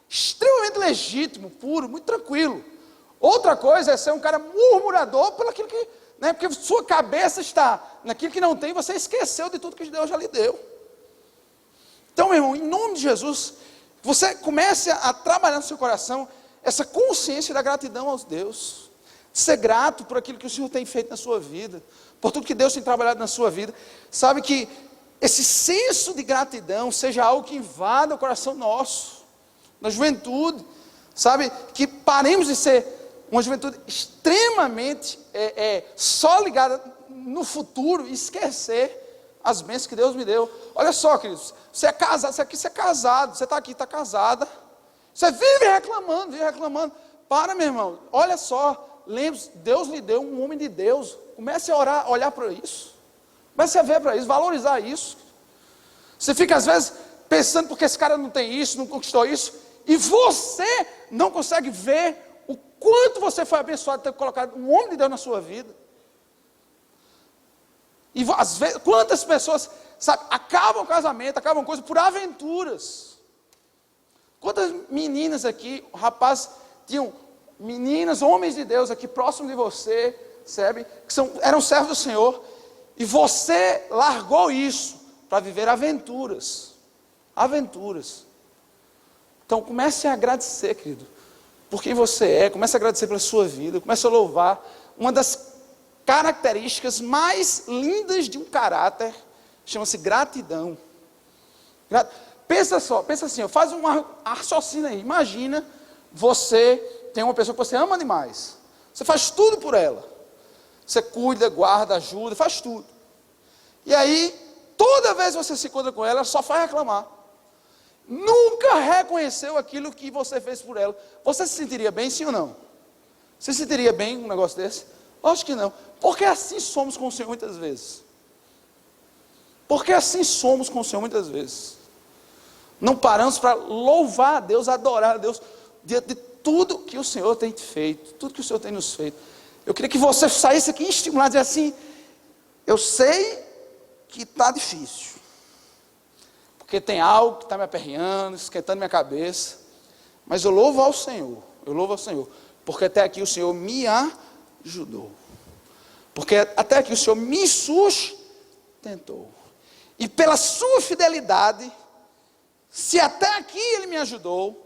Extremamente legítimo, puro, muito tranquilo. Outra coisa é ser um cara murmurador pelo aquilo que, né, porque sua cabeça está naquilo que não tem, você esqueceu de tudo que Deus já lhe deu. Então, meu irmão, em nome de Jesus, você comece a trabalhar no seu coração essa consciência da gratidão aos Deus, ser grato por aquilo que o Senhor tem feito na sua vida, por tudo que Deus tem trabalhado na sua vida. Sabe que esse senso de gratidão seja algo que invada o coração nosso, na juventude, sabe, que paremos de ser uma juventude extremamente só ligada no futuro e esquecer as bênçãos que Deus me deu. Olha só, queridos, você é casado, você é casado, você está aqui, está casada, você vive reclamando. Para, meu irmão, olha só, lembre-se, Deus lhe deu um homem de Deus. Comece a orar, olhar para isso. Comece a ver para isso, valorizar isso. Você fica às vezes pensando porque esse cara não tem isso, não conquistou isso, e você não consegue ver o quanto você foi abençoado de ter colocado um homem de Deus na sua vida. E às vezes, quantas pessoas, sabe, acabam o casamento, acabam coisas por aventuras. Quantas meninas aqui, rapazes, tinham meninas, homens de Deus aqui próximo de você, sabe, que eram servos do Senhor, e você largou isso para viver aventuras. Aventuras. Então comece a agradecer, querido, por quem você é, comece a agradecer pela sua vida, comece a louvar. Uma das características mais lindas de um caráter chama-se gratidão. Pensa assim, faz um raciocínio aí. Imagina, você tem uma pessoa que você ama demais. Você faz tudo por ela. Você cuida, guarda, ajuda, faz tudo. E aí, toda vez que você se encontra com ela, ela só faz reclamar. Nunca reconheceu aquilo que você fez por ela. Você se sentiria bem, sim ou não? Você se sentiria bem com um negócio desse? Lógico que não. Porque assim somos com o Senhor muitas vezes. Porque assim somos com o Senhor muitas vezes. Não paramos para louvar a Deus, adorar a Deus, diante de tudo que o Senhor tem feito, tudo que o Senhor tem nos feito. Eu queria que você saísse aqui estimulado, dizer assim, eu sei que está difícil, porque tem algo que está me aperreando, esquentando minha cabeça, mas eu louvo ao Senhor, porque até aqui o Senhor me ajudou, porque até aqui o Senhor me sustentou, e pela sua fidelidade, se até aqui Ele me ajudou,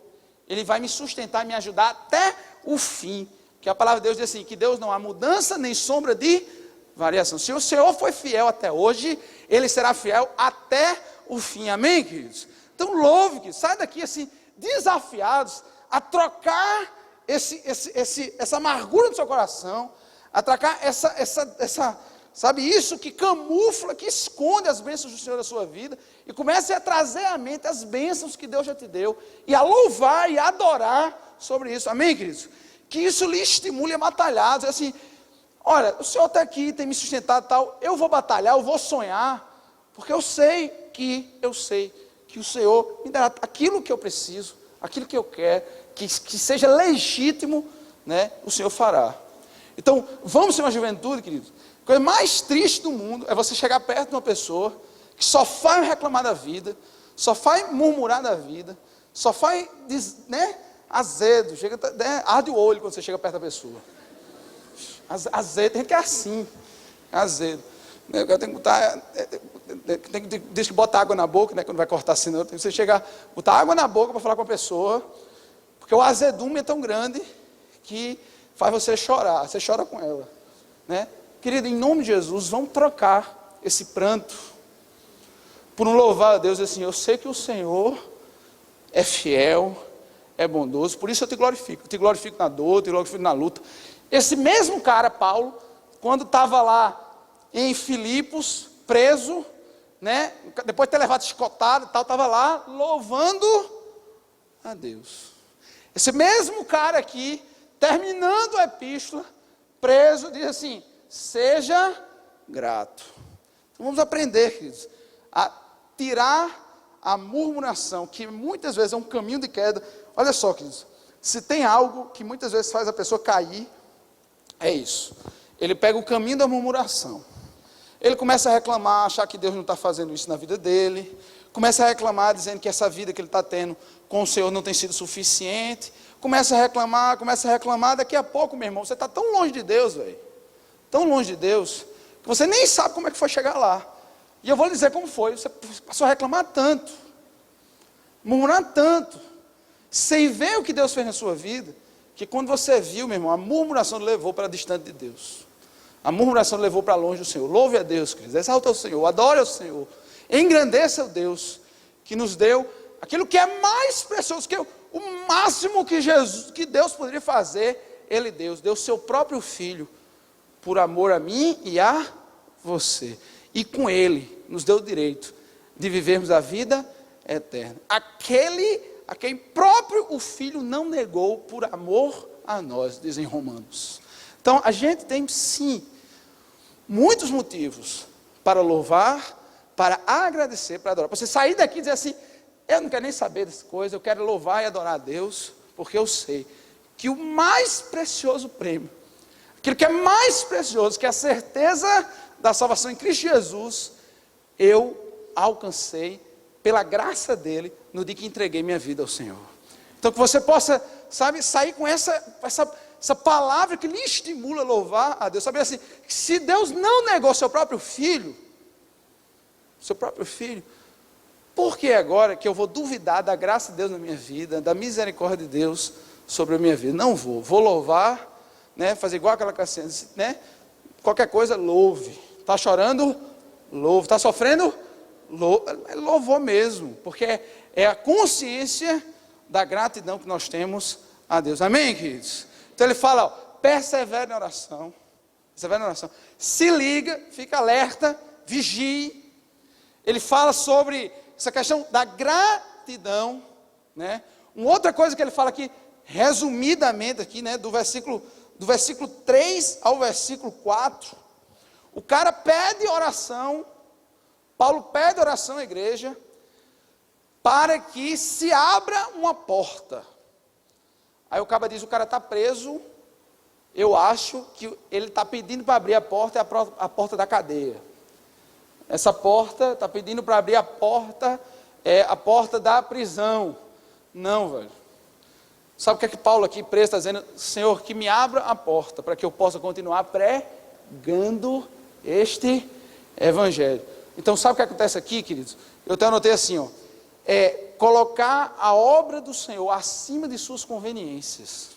Ele vai me sustentar e me ajudar até o fim, que a palavra de Deus diz assim, que Deus não há mudança nem sombra de variação. Se o Senhor foi fiel até hoje, Ele será fiel até o fim, amém, queridos? Então louve, queridos, sai daqui assim, desafiados a trocar essa amargura do seu coração, a trocar sabe, isso que camufla, que esconde as bênçãos do Senhor da sua vida, e comece a trazer à mente as bênçãos que Deus já te deu, e a louvar e a adorar sobre isso, amém, queridos? Que isso lhe estimule a batalhar, dizer assim, olha, o Senhor está aqui, tem me sustentado e tal, eu vou batalhar, eu vou sonhar, porque eu sei que o Senhor me dará aquilo que eu preciso, aquilo que eu quero, que seja legítimo, né, o Senhor fará. Então, vamos ser uma juventude, queridos. A coisa mais triste do mundo é você chegar perto de uma pessoa que só faz reclamar da vida, só faz murmurar da vida, só faz, né, azedo, chega, né, arde o olho quando você chega perto da pessoa. Azedo, tem que é assim, azedo. Eu tenho que botar, diz que bota água na boca, né, quando vai cortar assim, não, tem que você chegar, botar água na boca para falar com a pessoa, porque o azedume é tão grande que faz você chorar, você chora com ela, né? Querido, em nome de Jesus, vamos trocar esse pranto por um louvar a Deus, assim, eu sei que o Senhor é fiel, é bondoso, por isso eu te glorifico na dor, te glorifico na luta. Esse mesmo cara, Paulo, quando estava lá em Filipos, preso, né, depois de ter levado chicotada e tal, estava lá louvando a Deus. Esse mesmo cara aqui, terminando a epístola, preso, diz assim, seja grato. Então vamos aprender, queridos, a tirar a murmuração, que muitas vezes é um caminho de queda. Olha só, queridos, se tem algo que muitas vezes faz a pessoa cair, é isso. Ele pega o caminho da murmuração. Ele começa a reclamar, achar que Deus não está fazendo isso na vida dele. Começa a reclamar, dizendo que essa vida que ele está tendo com o Senhor não tem sido suficiente. Começa a reclamar. Daqui a pouco, meu irmão, você está tão longe de Deus, velho. Tão longe de Deus, que você nem sabe como é que foi chegar lá. E eu vou lhe dizer como foi. Você passou a reclamar tanto, murmurar tanto, sem ver o que Deus fez na sua vida, que quando você viu, meu irmão, a murmuração levou para distante de Deus. A murmuração levou para longe do Senhor. Louve a Deus, queridos. Exalta o Senhor, adore ao Senhor. Engrandeça o Deus que nos deu aquilo que é mais precioso, que o máximo que Deus poderia fazer, Ele deu o seu próprio Filho, por amor a mim e a você. E com Ele nos deu o direito de vivermos a vida eterna. Aquele a quem próprio o Filho não negou por amor a nós, dizem Romanos. Então, a gente tem sim muitos motivos para louvar, para agradecer, para adorar. Para você sair daqui e dizer assim, eu não quero nem saber dessa coisa, eu quero louvar e adorar a Deus, porque eu sei que o mais precioso prêmio, aquilo que é mais precioso, que é a certeza da salvação em Cristo Jesus, eu alcancei pela graça dele no dia que entreguei minha vida ao Senhor. Então que você possa, sabe, sair com essa palavra que lhe estimula a louvar a Deus. Sabe assim, se Deus não negou seu próprio filho, por que agora que eu vou duvidar da graça de Deus na minha vida, da misericórdia de Deus sobre a minha vida? Não vou louvar, né, fazer igual aquela canção, né, qualquer coisa, louve. Está chorando? Louve. Está sofrendo? Louvor mesmo, porque é a consciência da gratidão que nós temos a Deus. Amém, queridos? Então ele fala, ó, persevere na oração, se liga, fica alerta, vigie. Ele fala sobre essa questão da gratidão, né? Uma outra coisa que ele fala aqui, resumidamente aqui, né, do versículo 3 ao versículo 4, o cara pede oração, Paulo pede oração à igreja, para que se abra uma porta. Aí o cara diz, o cara está preso, eu acho que ele está pedindo para abrir a porta, é a porta da cadeia. Essa porta, está pedindo para abrir a porta, é a porta da prisão. Não, velho. Sabe o que é que Paulo aqui preso está dizendo? Senhor, que me abra a porta, para que eu possa continuar pregando este evangelho. Então, sabe o que acontece aqui, queridos? Eu até anotei assim, ó, colocar a obra do Senhor acima de suas conveniências.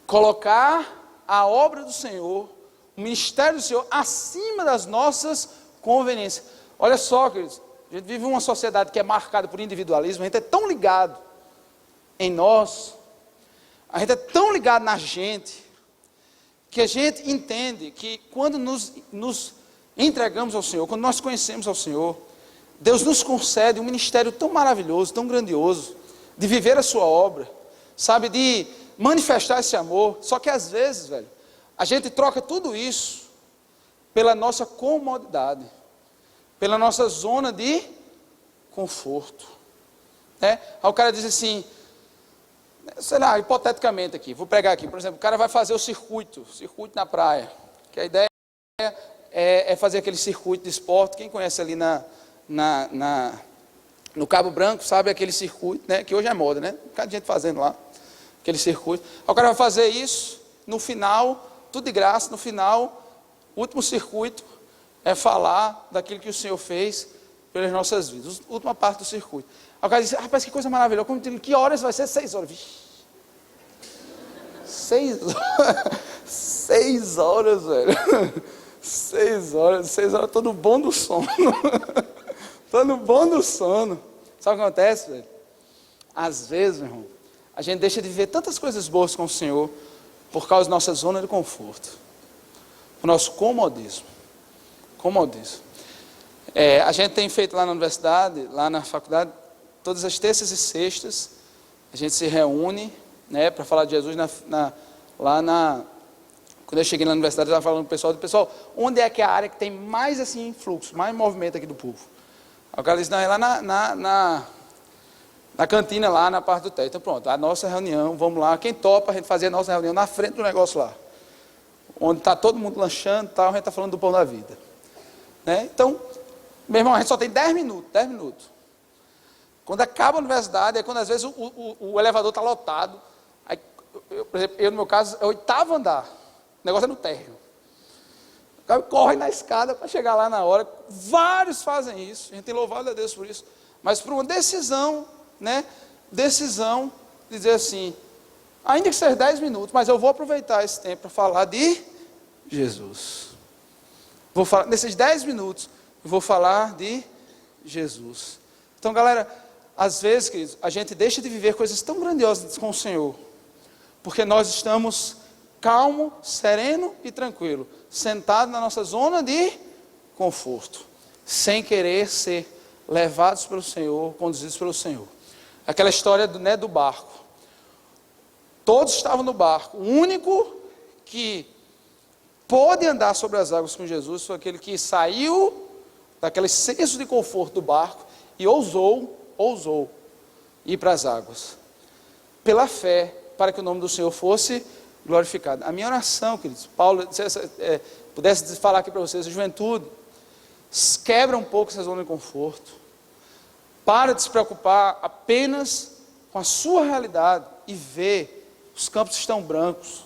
Colocar a obra do Senhor, o ministério do Senhor, acima das nossas conveniências. Olha só, queridos, a gente vive uma sociedade que é marcada por individualismo, a gente é tão ligado em nós, a gente é tão ligado na gente, que a gente entende que quando nos entregamos ao Senhor, quando nós conhecemos ao Senhor, Deus nos concede um ministério tão maravilhoso, tão grandioso, de viver a sua obra, sabe, de manifestar esse amor. Só que às vezes, velho, a gente troca tudo isso pela nossa comodidade, pela nossa zona de conforto, né? Aí o cara diz assim, sei lá, hipoteticamente aqui, vou pregar aqui, por exemplo, o cara vai fazer o circuito na praia, que a ideia é fazer aquele circuito de esporte. Quem conhece ali no Cabo Branco, sabe aquele circuito, né, que hoje é moda, né, um bocado de gente fazendo lá, aquele circuito. Aí o cara vai fazer isso, no final, tudo de graça, no final, o último circuito é falar daquilo que o Senhor fez pelas nossas vidas, a última parte do circuito. Aí o cara diz, rapaz, que coisa maravilhosa, que horas vai ser? 6 horas. Vixe. 6 horas, velho. 6 horas, estou no bom do sono. Estou no bom do sono. Sabe o que acontece, velho? Às vezes, meu irmão, a gente deixa de viver tantas coisas boas com o Senhor por causa da nossa zona de conforto, o nosso comodismo. A gente tem feito lá na universidade, lá na faculdade, todas as terças e sextas, a gente se reúne, né, para falar de Jesus quando eu cheguei na universidade, eu estava falando com o pessoal, onde é que é a área que tem mais assim fluxo, mais movimento aqui do povo? Aí o cara disse, não, é lá na cantina, lá na parte do teto. Então pronto, a nossa reunião, vamos lá, quem topa a gente fazer a nossa reunião na frente do negócio lá, onde está todo mundo lanchando e tal, a gente está falando do pão da vida, né? Então, meu irmão, a gente só tem 10 minutos. Quando acaba a universidade, é quando às vezes o elevador está lotado, aí, por exemplo, eu no meu caso, é o 8º andar, o negócio é no térreo. O cara corre na escada para chegar lá na hora. Vários fazem isso, a gente tem louvado a Deus por isso. Mas por uma decisão, né? Decisão de dizer assim, ainda que seja 10 minutos, mas eu vou aproveitar esse tempo para falar de Jesus. Vou falar, nesses 10 minutos, eu vou falar de Jesus. Então, galera, às vezes, queridos, a gente deixa de viver coisas tão grandiosas com o Senhor, porque nós estamos calmo, sereno e tranquilo, sentado na nossa zona de conforto, sem querer ser levados pelo Senhor, conduzidos pelo Senhor. Aquela história do barco. Todos estavam no barco. O único que pôde andar sobre as águas com Jesus foi aquele que saiu daquele senso de conforto do barco e ousou ir para as águas, pela fé, para que o nome do Senhor fosse glorificado. A minha oração, queridos, Paulo, pudesse falar aqui para vocês, a juventude, quebra um pouco essa zona de conforto, para de se preocupar apenas com a sua realidade e ver, os campos estão brancos,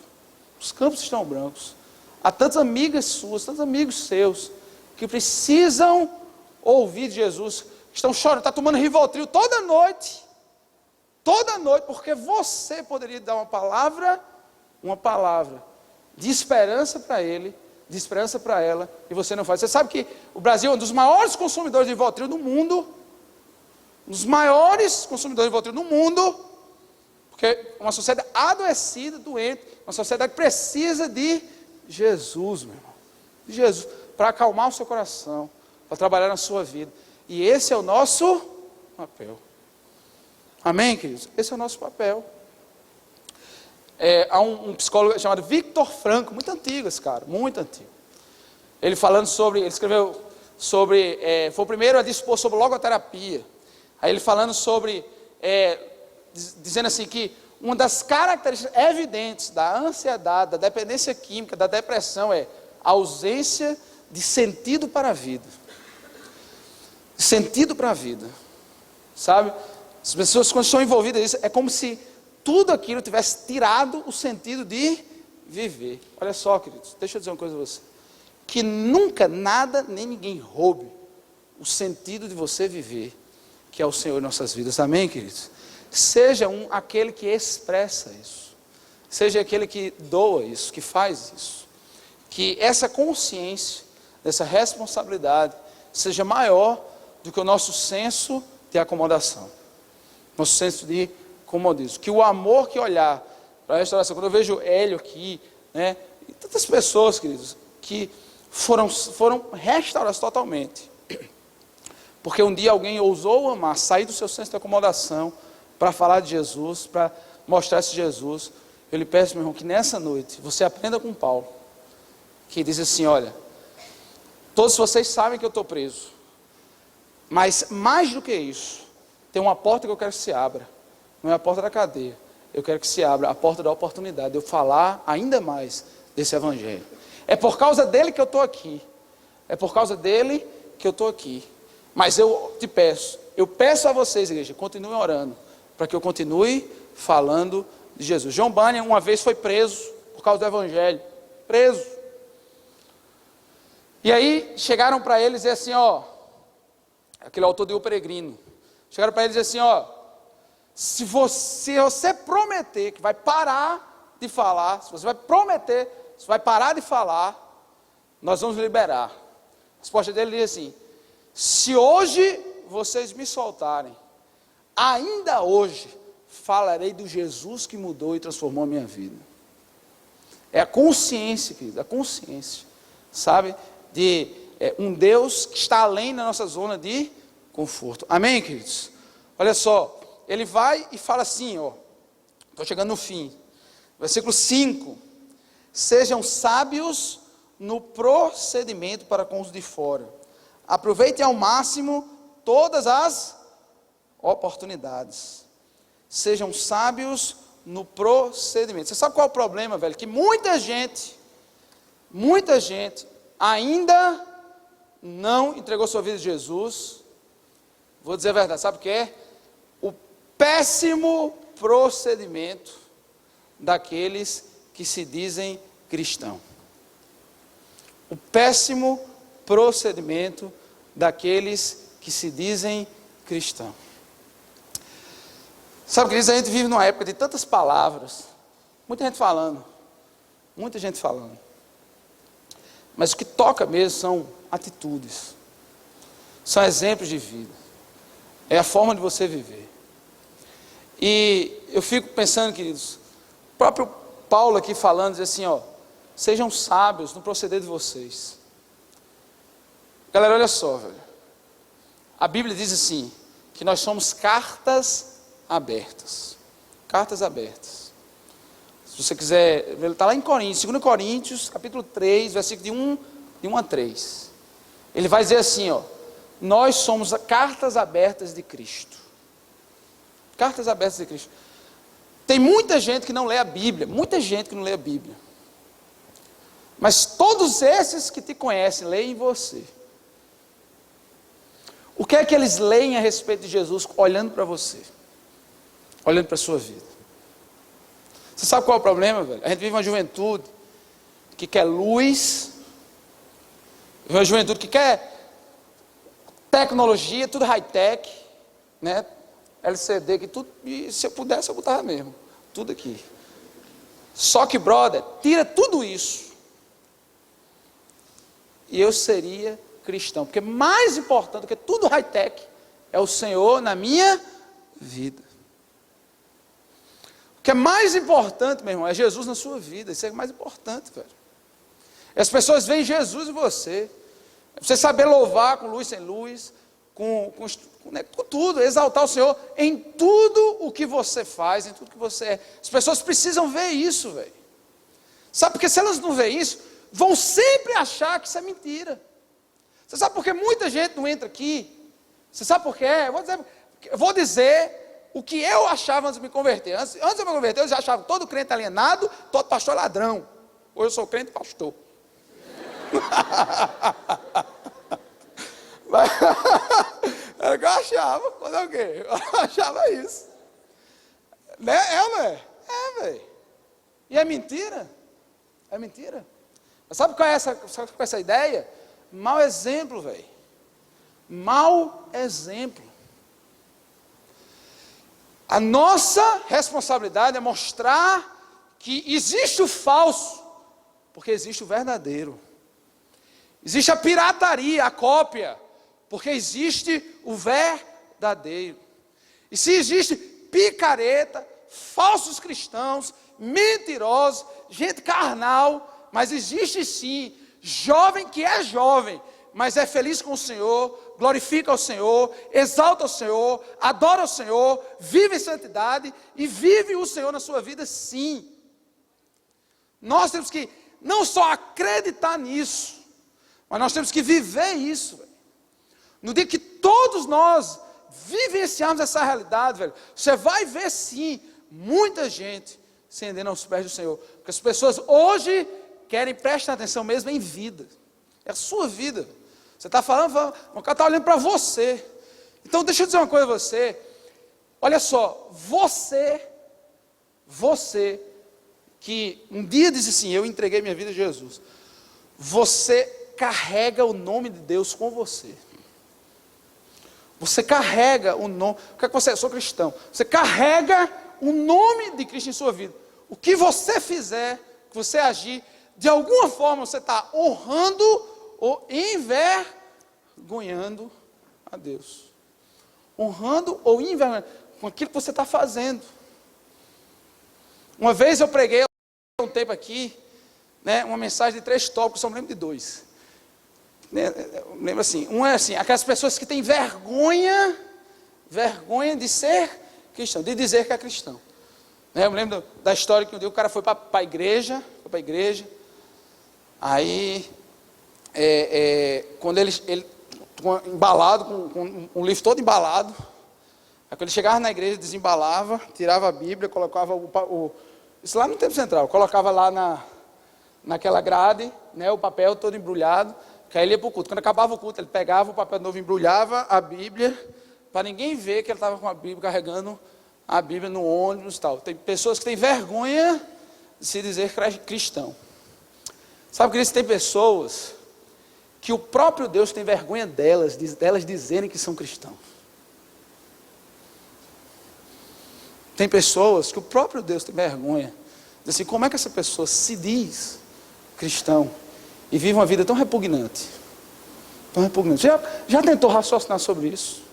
há tantas amigas suas, tantos amigos seus, que precisam ouvir de Jesus, que estão chorando, está tomando Rivotril toda noite, porque você poderia dar uma palavra de esperança para ele, de esperança para ela, e você não faz. Você sabe que o Brasil é um dos maiores consumidores de Rivotril do mundo, porque é uma sociedade adoecida, doente, uma sociedade que precisa de Jesus, meu irmão, de Jesus, para acalmar o seu coração, para trabalhar na sua vida, e esse é o nosso papel. Amém, queridos? Esse é o nosso papel. Há um psicólogo chamado Viktor Frankl, muito antigo esse cara, muito antigo. Ele escreveu sobre, foi o primeiro a dispor sobre logoterapia. Aí ele falando sobre, dizendo assim que uma das características evidentes da ansiedade, da dependência química, da depressão é a ausência de sentido para a vida. Sentido para a vida, sabe? As pessoas, quando estão envolvidas nisso, é como se tudo aquilo tivesse tirado o sentido de viver. Olha só, queridos, deixa eu dizer uma coisa a você. Que nunca nada nem ninguém roube o sentido de você viver, que é o Senhor em nossas vidas. Amém, queridos? Seja aquele que expressa isso. Seja aquele que doa isso, que faz isso. Que essa consciência, essa responsabilidade, seja maior do que o nosso senso de acomodação. Nosso senso de comodismo. Que o amor que olhar para a restauração, quando eu vejo Hélio aqui, né, e tantas pessoas, queridos, que foram restauradas totalmente. Porque um dia alguém ousou amar, sair do seu senso de acomodação, para falar de Jesus, para mostrar esse Jesus. Eu lhe peço, meu irmão, que nessa noite você aprenda com Paulo, que diz assim: olha, todos vocês sabem que eu estou preso, mas mais do que isso, tem uma porta que eu quero que se abra. Não é a porta da cadeia. Eu quero que se abra a porta da oportunidade de eu falar ainda mais desse evangelho. É por causa dele que eu estou aqui. Mas eu te peço, eu peço a vocês, igreja, continuem orando, para que eu continue falando de Jesus. John Bunyan uma vez foi preso por causa do evangelho. Preso. E aí chegaram para ele e dizer assim, aquele autor de O Peregrino. Chegaram para ele e dizer assim, se você prometer que vai parar de falar, se você vai prometer, se vai parar de falar, nós vamos liberar. A resposta dele diz assim: se hoje vocês me soltarem, ainda hoje falarei do Jesus que mudou e transformou a minha vida. É a consciência, querido, a consciência, sabe, de um Deus que está além da nossa zona de conforto. Amém, queridos? Olha só, ele vai e fala assim, estou chegando no fim, versículo 5, sejam sábios no procedimento para com os de fora, aproveitem ao máximo todas as oportunidades, sejam sábios no procedimento. Você sabe qual é o problema, velho? Que muita gente ainda não entregou sua vida a Jesus. Vou dizer a verdade, sabe o que é? O péssimo procedimento daqueles que se dizem cristãos. O péssimo procedimento daqueles que se dizem cristãos. Sabe, queridos, a gente vive numa época de tantas palavras, muita gente falando, mas o que toca mesmo são atitudes, são exemplos de vida, é a forma de você viver. E eu fico pensando, queridos, o próprio Paulo aqui falando, diz assim, sejam sábios no proceder de vocês. Galera, olha só, velho, a Bíblia diz assim, que nós somos cartas abertas. Se você quiser, ele está lá em Coríntios, 2 Coríntios, capítulo 3, versículo de 1 a 3. Ele vai dizer assim, ó: nós somos cartas abertas de Cristo. Cartas abertas de Cristo. Tem muita gente que não lê a Bíblia, muita gente que não lê a Bíblia. Mas todos esses que te conhecem, leem você. O que é que eles leem a respeito de Jesus, olhando para você? Olhando para a sua vida. Você sabe qual é o problema, velho? A gente vive uma juventude que quer luz, uma juventude que quer tecnologia, tudo high-tech, né? LCD, que tudo, e se eu pudesse eu botava mesmo, tudo aqui. Só que, brother, tira tudo isso e eu seria cristão, porque mais importante do que tudo high-tech é o Senhor na minha vida. O que é mais importante, meu irmão, é Jesus na sua vida. Isso é o mais importante, velho. As pessoas veem Jesus em você. Você saber louvar com luz, sem luz, com tudo, exaltar o Senhor em tudo o que você faz, em tudo que você é. As pessoas precisam ver isso, velho. Sabe, porque se elas não veem isso, vão sempre achar que isso é mentira. Você sabe por que muita gente não entra aqui? Você sabe por quê? Eu vou dizer o que eu achava antes de me converter. Antes de eu me converter, eu já achava todo crente alienado, todo pastor ladrão. Hoje eu sou crente pastor. Era o que eu achava. Fazer o quê? Eu achava isso. Né? É ou não é? É, velho. E é mentira. É mentira. Mas sabe qual é essa ideia? Mau exemplo, velho. Mau exemplo. A nossa responsabilidade é mostrar que existe o falso, porque existe o verdadeiro. Existe a pirataria, a cópia, porque existe o verdadeiro. E se existe picareta, falsos cristãos, mentirosos, gente carnal, mas existe sim jovem que é jovem, mas é feliz com o Senhor, glorifica o Senhor, exalta o Senhor, adora o Senhor, vive em santidade e vive o Senhor na sua vida, sim. Nós temos que não só acreditar nisso, mas nós temos que viver isso, velho. No dia que todos nós vivenciarmos essa realidade, velho, você vai ver sim muita gente se rendendo aos pés do Senhor, porque as pessoas hoje querem prestar atenção mesmo em vida. É a sua vida. Você está falando, o cara está olhando para você. Então deixa eu dizer uma coisa a você. Olha só, você que um dia disse assim, eu entreguei minha vida a Jesus. Você carrega o nome de Deus com você. Você carrega o nome. O que é que você é? Eu sou cristão. Você carrega o nome de Cristo em sua vida. O que você fizer, que você agir, de alguma forma você está honrando ou envergonhando a Deus. Honrando ou envergonhando com aquilo que você está fazendo. Uma vez eu preguei há um tempo aqui, né, uma mensagem de 3 tópicos, só me lembro de 2. Eu lembro assim, um é assim, aquelas pessoas que têm vergonha de ser cristão, de dizer que é cristão. Eu me lembro da história que um dia o cara foi para a igreja, aí, quando ele embalado, com um livro todo embalado, aí quando ele chegava na igreja, desembalava, tirava a Bíblia, colocava isso lá no Templo Central, colocava lá naquela grade, né, o papel todo embrulhado, que aí ele ia para o culto. Quando acabava o culto, ele pegava o papel novo, embrulhava a Bíblia, para ninguém ver que ele estava com a Bíblia, carregando a Bíblia no ônibus e tal. Tem pessoas que têm vergonha de se dizer cristão. Sabe que tem pessoas que o próprio Deus tem vergonha delas dizerem que são cristãos. Tem pessoas que o próprio Deus tem vergonha. Diz assim, como é que essa pessoa se diz cristão e vive uma vida tão repugnante? Tão repugnante. Já tentou raciocinar sobre isso?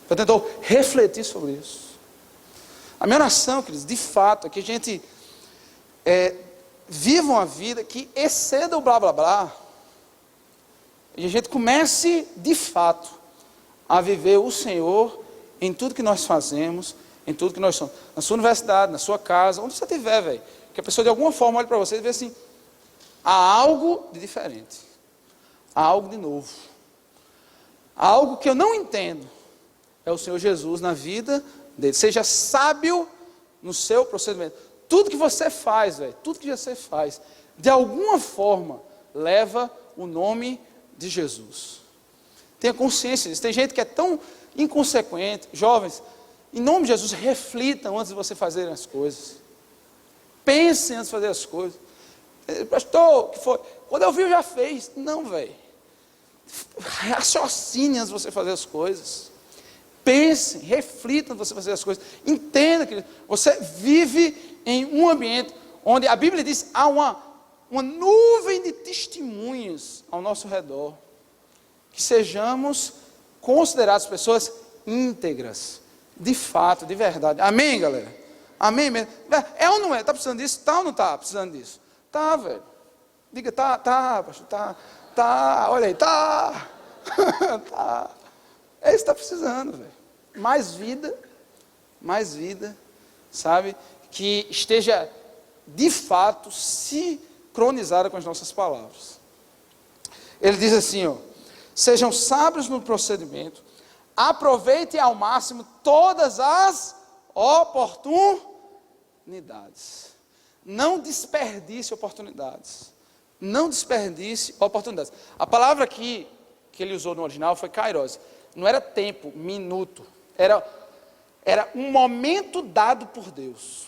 Já tentou refletir sobre isso? A minha oração, queridos, de fato, é que a gente viva uma vida que exceda o blá blá blá. E a gente comece, de fato, a viver o Senhor em tudo que nós fazemos, em tudo que nós somos. Na sua universidade, na sua casa, onde você estiver, velho. Que a pessoa de alguma forma olhe para você e vê assim, há algo de diferente, há algo de novo, há algo que eu não entendo, é o Senhor Jesus na vida dele. Seja sábio no seu procedimento. Tudo que você faz, velho, tudo que você faz, de alguma forma, leva o nome de Jesus. Tenha consciência disso. Tem gente que é tão inconsequente. Jovens, em nome de Jesus, reflitam antes de você fazer as coisas. Pensem antes de fazer as coisas. Pastor, o que foi? Quando eu vi, eu já fez. Não, velho. Raciocine antes de você fazer as coisas. Pensem, reflitam antes de você fazer as coisas. Entenda que você vive em um ambiente onde a Bíblia diz há uma nuvem de testemunhas ao nosso redor. Que sejamos considerados pessoas íntegras, de fato, de verdade. Amém, galera? Amém mesmo? É ou não é? Está precisando disso? Está ou não está precisando disso? Tá, velho. Diga, tá, pastor, tá, olha aí, tá. Tá. É isso que está precisando, velho. Mais vida, sabe? Que esteja, de fato, sincronizada com as nossas palavras. Ele diz assim, ó, sejam sábios no procedimento, aproveitem ao máximo todas as oportunidades. Não desperdice oportunidades. Não desperdice oportunidades. A palavra aqui que ele usou no original foi kairos. Não era tempo, minuto. Era um momento dado por Deus.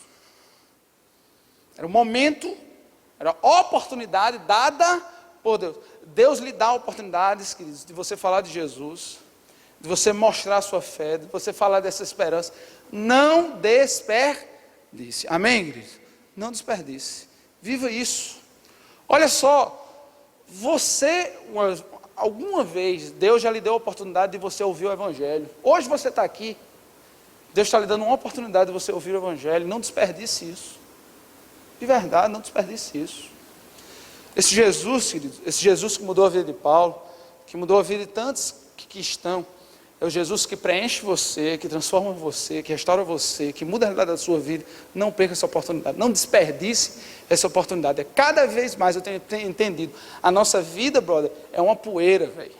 Era um momento, era oportunidade dada por Deus. Deus lhe dá oportunidades, queridos, de você falar de Jesus, de você mostrar a sua fé, de você falar dessa esperança. Não desperdice. Amém, queridos? Não desperdice. Viva isso. Olha só, você, alguma vez, Deus já lhe deu a oportunidade de você ouvir o Evangelho. Hoje você está aqui, Deus está lhe dando uma oportunidade de você ouvir o Evangelho. Não desperdice isso. De verdade, não desperdice isso. Esse Jesus, queridos, esse Jesus que mudou a vida de Paulo, que mudou a vida de tantos que estão, é o Jesus que preenche você, que transforma você, que restaura você, que muda a realidade da sua vida. Não perca essa oportunidade, não desperdice essa oportunidade. Cada vez mais eu tenho entendido, a nossa vida, brother, é uma poeira, velho.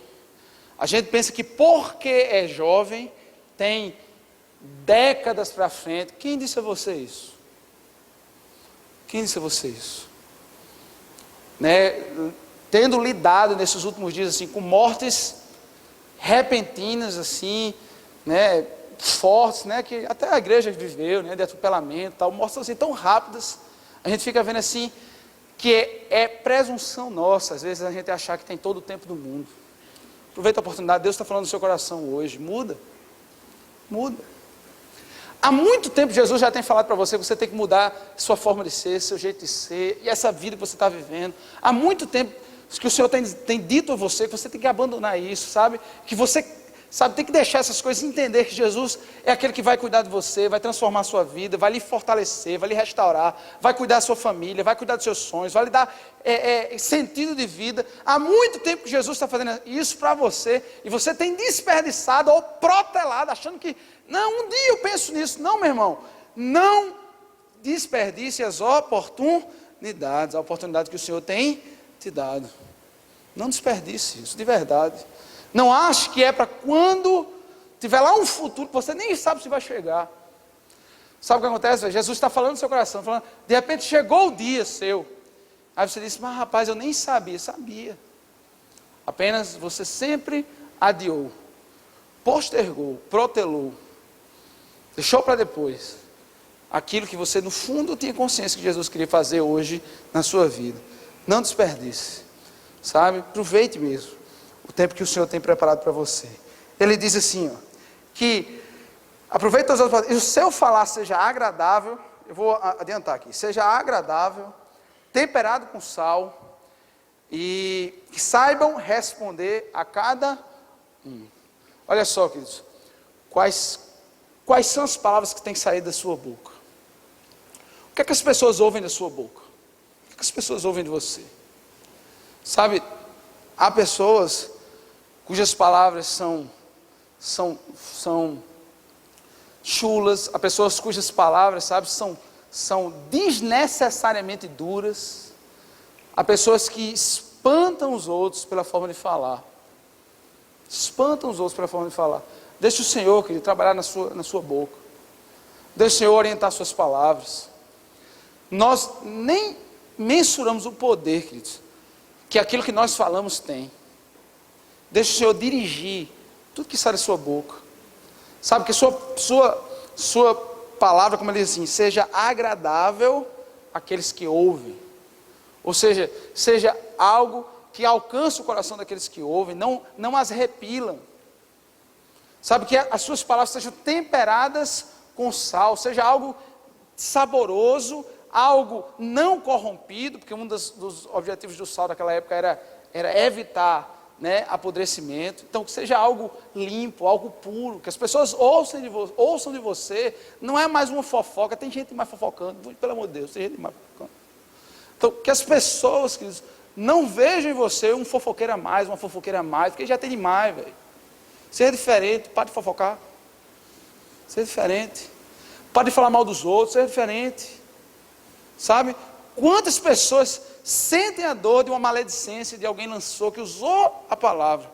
A gente pensa que porque é jovem, tem décadas para frente. Quem disse a você isso? Quem disse a você isso? Né? Tendo lidado nesses últimos dias assim, com mortes repentinas assim, né, fortes, né, que até a igreja viveu, né, de atropelamento, tal, mortes assim tão rápidas, a gente fica vendo assim que é presunção nossa, às vezes a gente achar que tem todo o tempo do mundo. Aproveita a oportunidade, Deus está falando no seu coração hoje, muda. Há muito tempo Jesus já tem falado para você que você tem que mudar sua forma de ser, seu jeito de ser, e essa vida que você está vivendo. Há muito tempo que o Senhor tem dito a você que você tem que abandonar isso, sabe? Que você, sabe, tem que deixar essas coisas e entender que Jesus é aquele que vai cuidar de você, vai transformar a sua vida, vai lhe fortalecer, vai lhe restaurar, vai cuidar da sua família, vai cuidar dos seus sonhos, vai lhe dar sentido de vida. Há muito tempo que Jesus está fazendo isso para você, e você tem desperdiçado ou protelado, achando que, não, um dia eu penso nisso. Não, meu irmão, não desperdice as oportunidades, a oportunidade que o Senhor tem te dado. Não desperdice isso, de verdade. Não ache que é para quando tiver lá um futuro que você nem sabe se vai chegar. Sabe o que acontece? Jesus está falando no seu coração, falando, de repente chegou o dia seu. Aí você disse, mas rapaz, eu nem sabia. Sabia. Apenas você sempre adiou, postergou, protelou, deixou para depois aquilo que você no fundo tinha consciência que Jesus queria fazer hoje na sua vida. Não desperdice, sabe? Aproveite mesmo o tempo que o Senhor tem preparado para você. Ele diz assim, ó, que aproveite as outras, e o seu falar seja agradável, eu vou adiantar aqui, seja agradável, temperado com sal, e que saibam responder a cada um. Olha só, queridos, quais são as palavras que têm que sair da sua boca? O que é que as pessoas ouvem da sua boca? O que as pessoas ouvem de você? Sabe, há pessoas cujas palavras são chulas, há pessoas cujas palavras, sabe, são são desnecessariamente duras. Há pessoas que espantam os outros pela forma de falar. Espantam os outros pela forma de falar. Deixe o Senhor, querido, trabalhar na sua boca. Deixe o Senhor orientar suas palavras. Nós nem mensuramos o poder, queridos, que aquilo que nós falamos tem. Deixe o Senhor dirigir tudo que sai da sua boca. Sabe que sua palavra, como ele diz assim, seja agradável àqueles que ouvem. Ou seja, seja algo que alcance o coração daqueles que ouvem, não as repilam. Sabe, que as suas palavras sejam temperadas com sal, seja algo saboroso, algo não corrompido, porque um dos objetivos do sal daquela época era evitar, né, apodrecimento. Então, que seja algo limpo, algo puro, que as pessoas ouçam de você, não é mais uma fofoca. Tem gente mais fofocando, pelo amor de Deus, tem gente mais fofocando. Então, que as pessoas, queridos, não vejam em você um fofoqueiro a mais, uma fofoqueira a mais, porque já tem demais, velho. Seja diferente, pare de fofocar. Seja diferente. Pare de falar mal dos outros, seja diferente. Sabe? Quantas pessoas sentem a dor de uma maledicência de alguém lançou, que usou a palavra,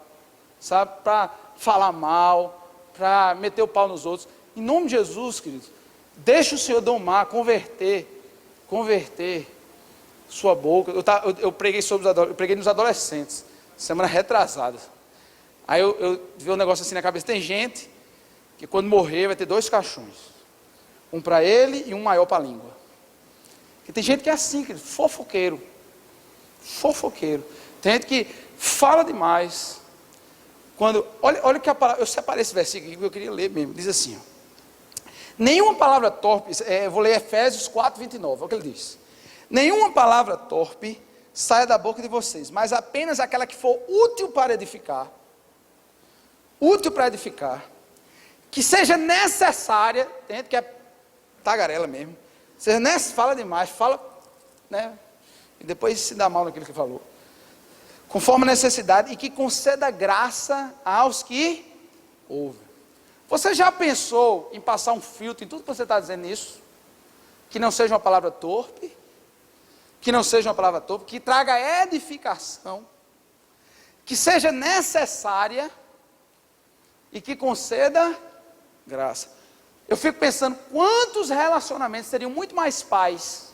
sabe? Para falar mal, para meter o pau nos outros. Em nome de Jesus, queridos, deixe o Senhor domar, converter sua boca. Eu preguei nos adolescentes, semana retrasada. Aí eu vi um negócio assim na cabeça. Tem gente que quando morrer vai ter 2 caixões. Um para ele e um maior para a língua. Porque tem gente que é assim, fofoqueiro. Fofoqueiro. Tem gente que fala demais. Olha que a palavra, eu separei esse versículo aqui que eu queria ler mesmo. Diz assim, ó, nenhuma palavra torpe, eu vou ler Efésios 4, 29, olha o que ele diz. Nenhuma palavra torpe saia da boca de vocês, mas apenas aquela que for útil para edificar, que seja necessária. Tem gente que é tagarela mesmo, fala demais, né, e depois se dá mal naquilo que falou, conforme a necessidade, e que conceda graça aos que ouvem. Você já pensou em passar um filtro em tudo que você está dizendo nisso? Que não seja uma palavra torpe, que traga edificação, que seja necessária e que conceda graça. Eu fico pensando quantos relacionamentos teriam muito mais paz,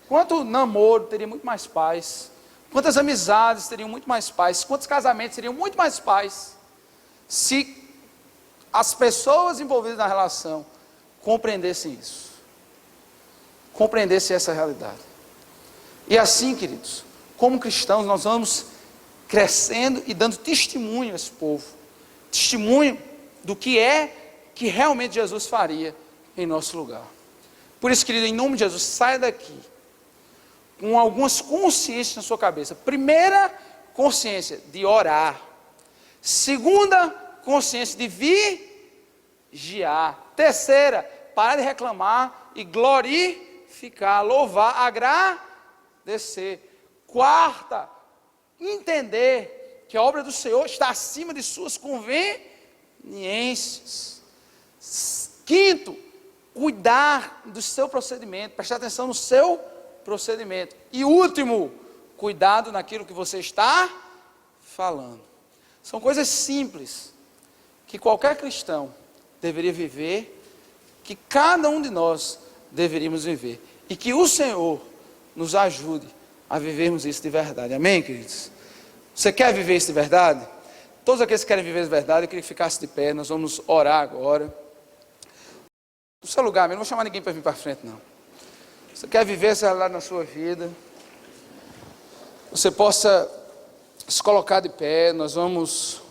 quanto namoro teria muito mais paz, quantas amizades teriam muito mais paz, quantos casamentos teriam muito mais paz, se as pessoas envolvidas na relação compreendessem isso, compreendessem essa realidade. E assim, queridos, como cristãos, nós vamos crescendo e dando testemunho a esse povo, testemunho do que realmente Jesus faria em nosso lugar. Por isso, querido, em nome de Jesus, saia daqui com algumas consciências na sua cabeça. Primeira, consciência de orar. Segunda, consciência de vigiar. Terceira, parar de reclamar e glorificar, louvar, agradecer. Quarta, entender que a obra do Senhor está acima de suas conveniências. Quinto, cuidar do seu procedimento, prestar atenção no seu procedimento. E último, cuidado naquilo que você está falando. São coisas simples que qualquer cristão deveria viver, que cada um de nós deveríamos viver, e que o Senhor nos ajude a vivermos isso de verdade. Amém, queridos? Você quer viver isso de verdade? Todos aqueles que querem viver de verdade, eu queria que ficasse de pé. Nós vamos orar agora. No seu lugar, eu não vou chamar ninguém para vir para frente, não. Você quer viver essa realidade na sua vida? Você possa se colocar de pé. Nós vamos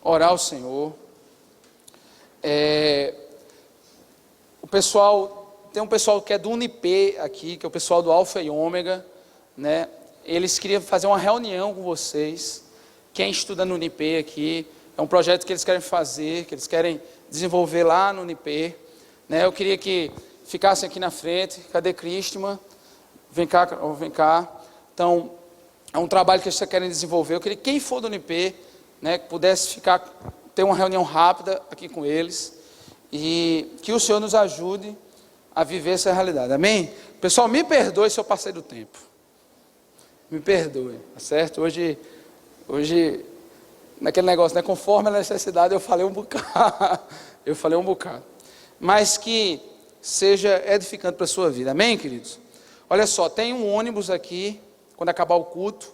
orar ao Senhor. Tem um pessoal que é do Unip aqui, que é o pessoal do Alfa e Ômega, né? Eles queriam fazer uma reunião com vocês. Quem estuda no Unip aqui, é um projeto que eles querem fazer, que eles querem desenvolver lá no Unip, né? Eu queria que ficassem aqui na frente. Cadê Cristina? Vem cá. Então, é um trabalho que eles querem desenvolver. Eu queria que quem for do Unip, né, que pudesse ter uma reunião rápida aqui com eles, e que o Senhor nos ajude a viver essa realidade, amém? Pessoal, me perdoe se eu passei do tempo. Me perdoe, tá certo? Hoje, naquele negócio, né? Conforme a necessidade, eu falei um bocado. Mas que seja edificante para a sua vida, amém, queridos? Olha só, tem um ônibus aqui, quando acabar o culto.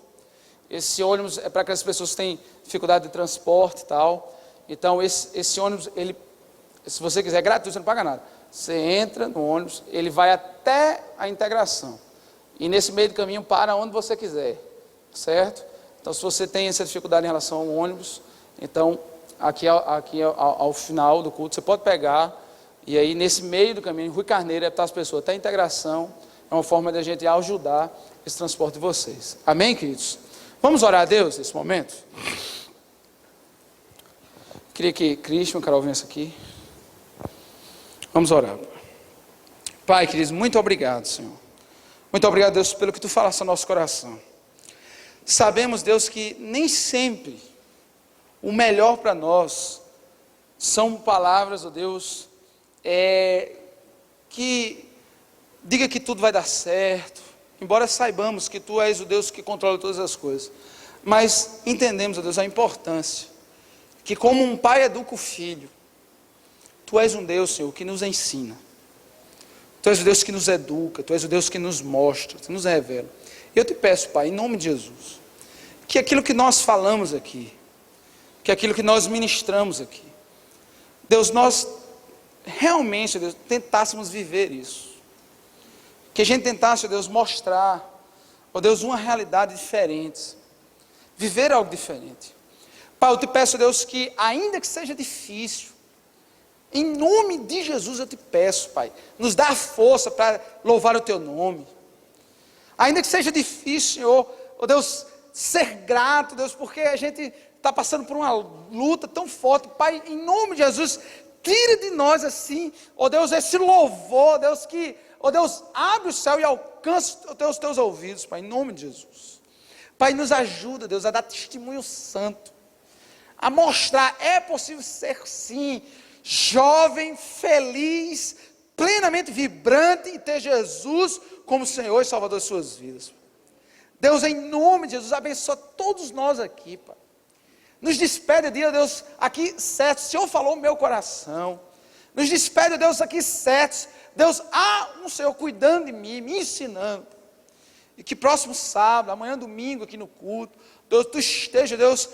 Esse ônibus é para aquelas pessoas que têm dificuldade de transporte e tal. Então, esse ônibus, ele, se você quiser, é gratuito, você não paga nada. Você entra no ônibus, ele vai até a integração. E nesse meio do caminho, para onde você quiser, certo? Então, se você tem essa dificuldade em relação ao ônibus, então, aqui ao final do culto, você pode pegar, e aí nesse meio do caminho, Rui Carneiro, é para as pessoas, até a integração, é uma forma de a gente ajudar esse transporte de vocês. Amém, queridos? Vamos orar a Deus nesse momento? Queria que Cristian, Carol, venha aqui. Vamos orar. Pai, queridos, muito obrigado, Senhor. Muito obrigado, Deus, pelo que Tu falaste ao nosso coração. Sabemos, Deus, que nem sempre o melhor para nós são palavras, ó Deus, que diga que tudo vai dar certo, embora saibamos que Tu és o Deus que controla todas as coisas. Mas entendemos, ó Deus, a importância que como um pai educa o filho, Tu és um Deus, Senhor, que nos ensina. Tu és o Deus que nos educa, Tu és o Deus que nos mostra, Tu nos revela. Eu te peço, Pai, em nome de Jesus, que aquilo que nós falamos aqui, que aquilo que nós ministramos aqui, Deus, nós realmente, Deus, tentássemos viver isso. Que a gente tentasse, Deus, mostrar, ó Deus, uma realidade diferente. Viver algo diferente. Pai, eu te peço, Deus, que ainda que seja difícil, em nome de Jesus eu te peço, Pai, nos dá força para louvar o Teu nome. Ainda que seja difícil, Senhor, ó Deus, ser grato, Deus, porque a gente está passando por uma luta tão forte. Pai, em nome de Jesus, tira de nós assim, ó Deus, esse louvor, Deus, que, ó Deus, abre o céu e alcança os Teus ouvidos, Pai, em nome de Jesus. Pai, nos ajuda, Deus, a dar testemunho santo, a mostrar, é possível ser sim, jovem, feliz, plenamente vibrante e ter Jesus como Senhor e Salvador de suas vidas. Deus, em nome de Jesus, abençoa todos nós aqui, Pai. Nos despede, Deus, aqui certo, o Senhor falou no meu coração. Nos despede, Deus, aqui certo. Deus, há um Senhor cuidando de mim, me ensinando. E que próximo sábado, amanhã domingo aqui no culto, Deus, Tu esteja, Deus,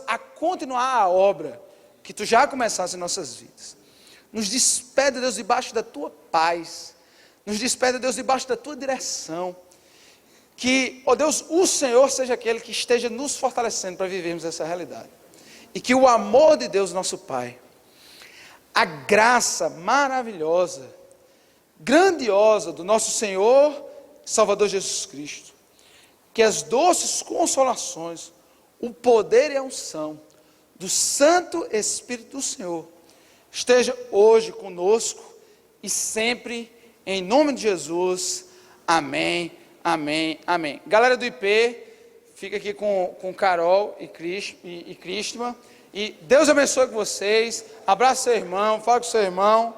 a continuar a obra que Tu já começaste em nossas vidas. Nos despede, Deus, debaixo da Tua paz. Nos despede, Deus, debaixo da Tua direção. Que, ó Deus, o Senhor seja aquele que esteja nos fortalecendo para vivermos essa realidade. E que o amor de Deus, nosso Pai, a graça maravilhosa, grandiosa do nosso Senhor Salvador Jesus Cristo, que as doces consolações, o poder e a unção do Santo Espírito do Senhor esteja hoje conosco e sempre, em nome de Jesus. Amém, amém, amém. Galera do IP, fica aqui com Carol e Cristina. E Deus abençoe com vocês. Abraça seu irmão, fala com seu irmão.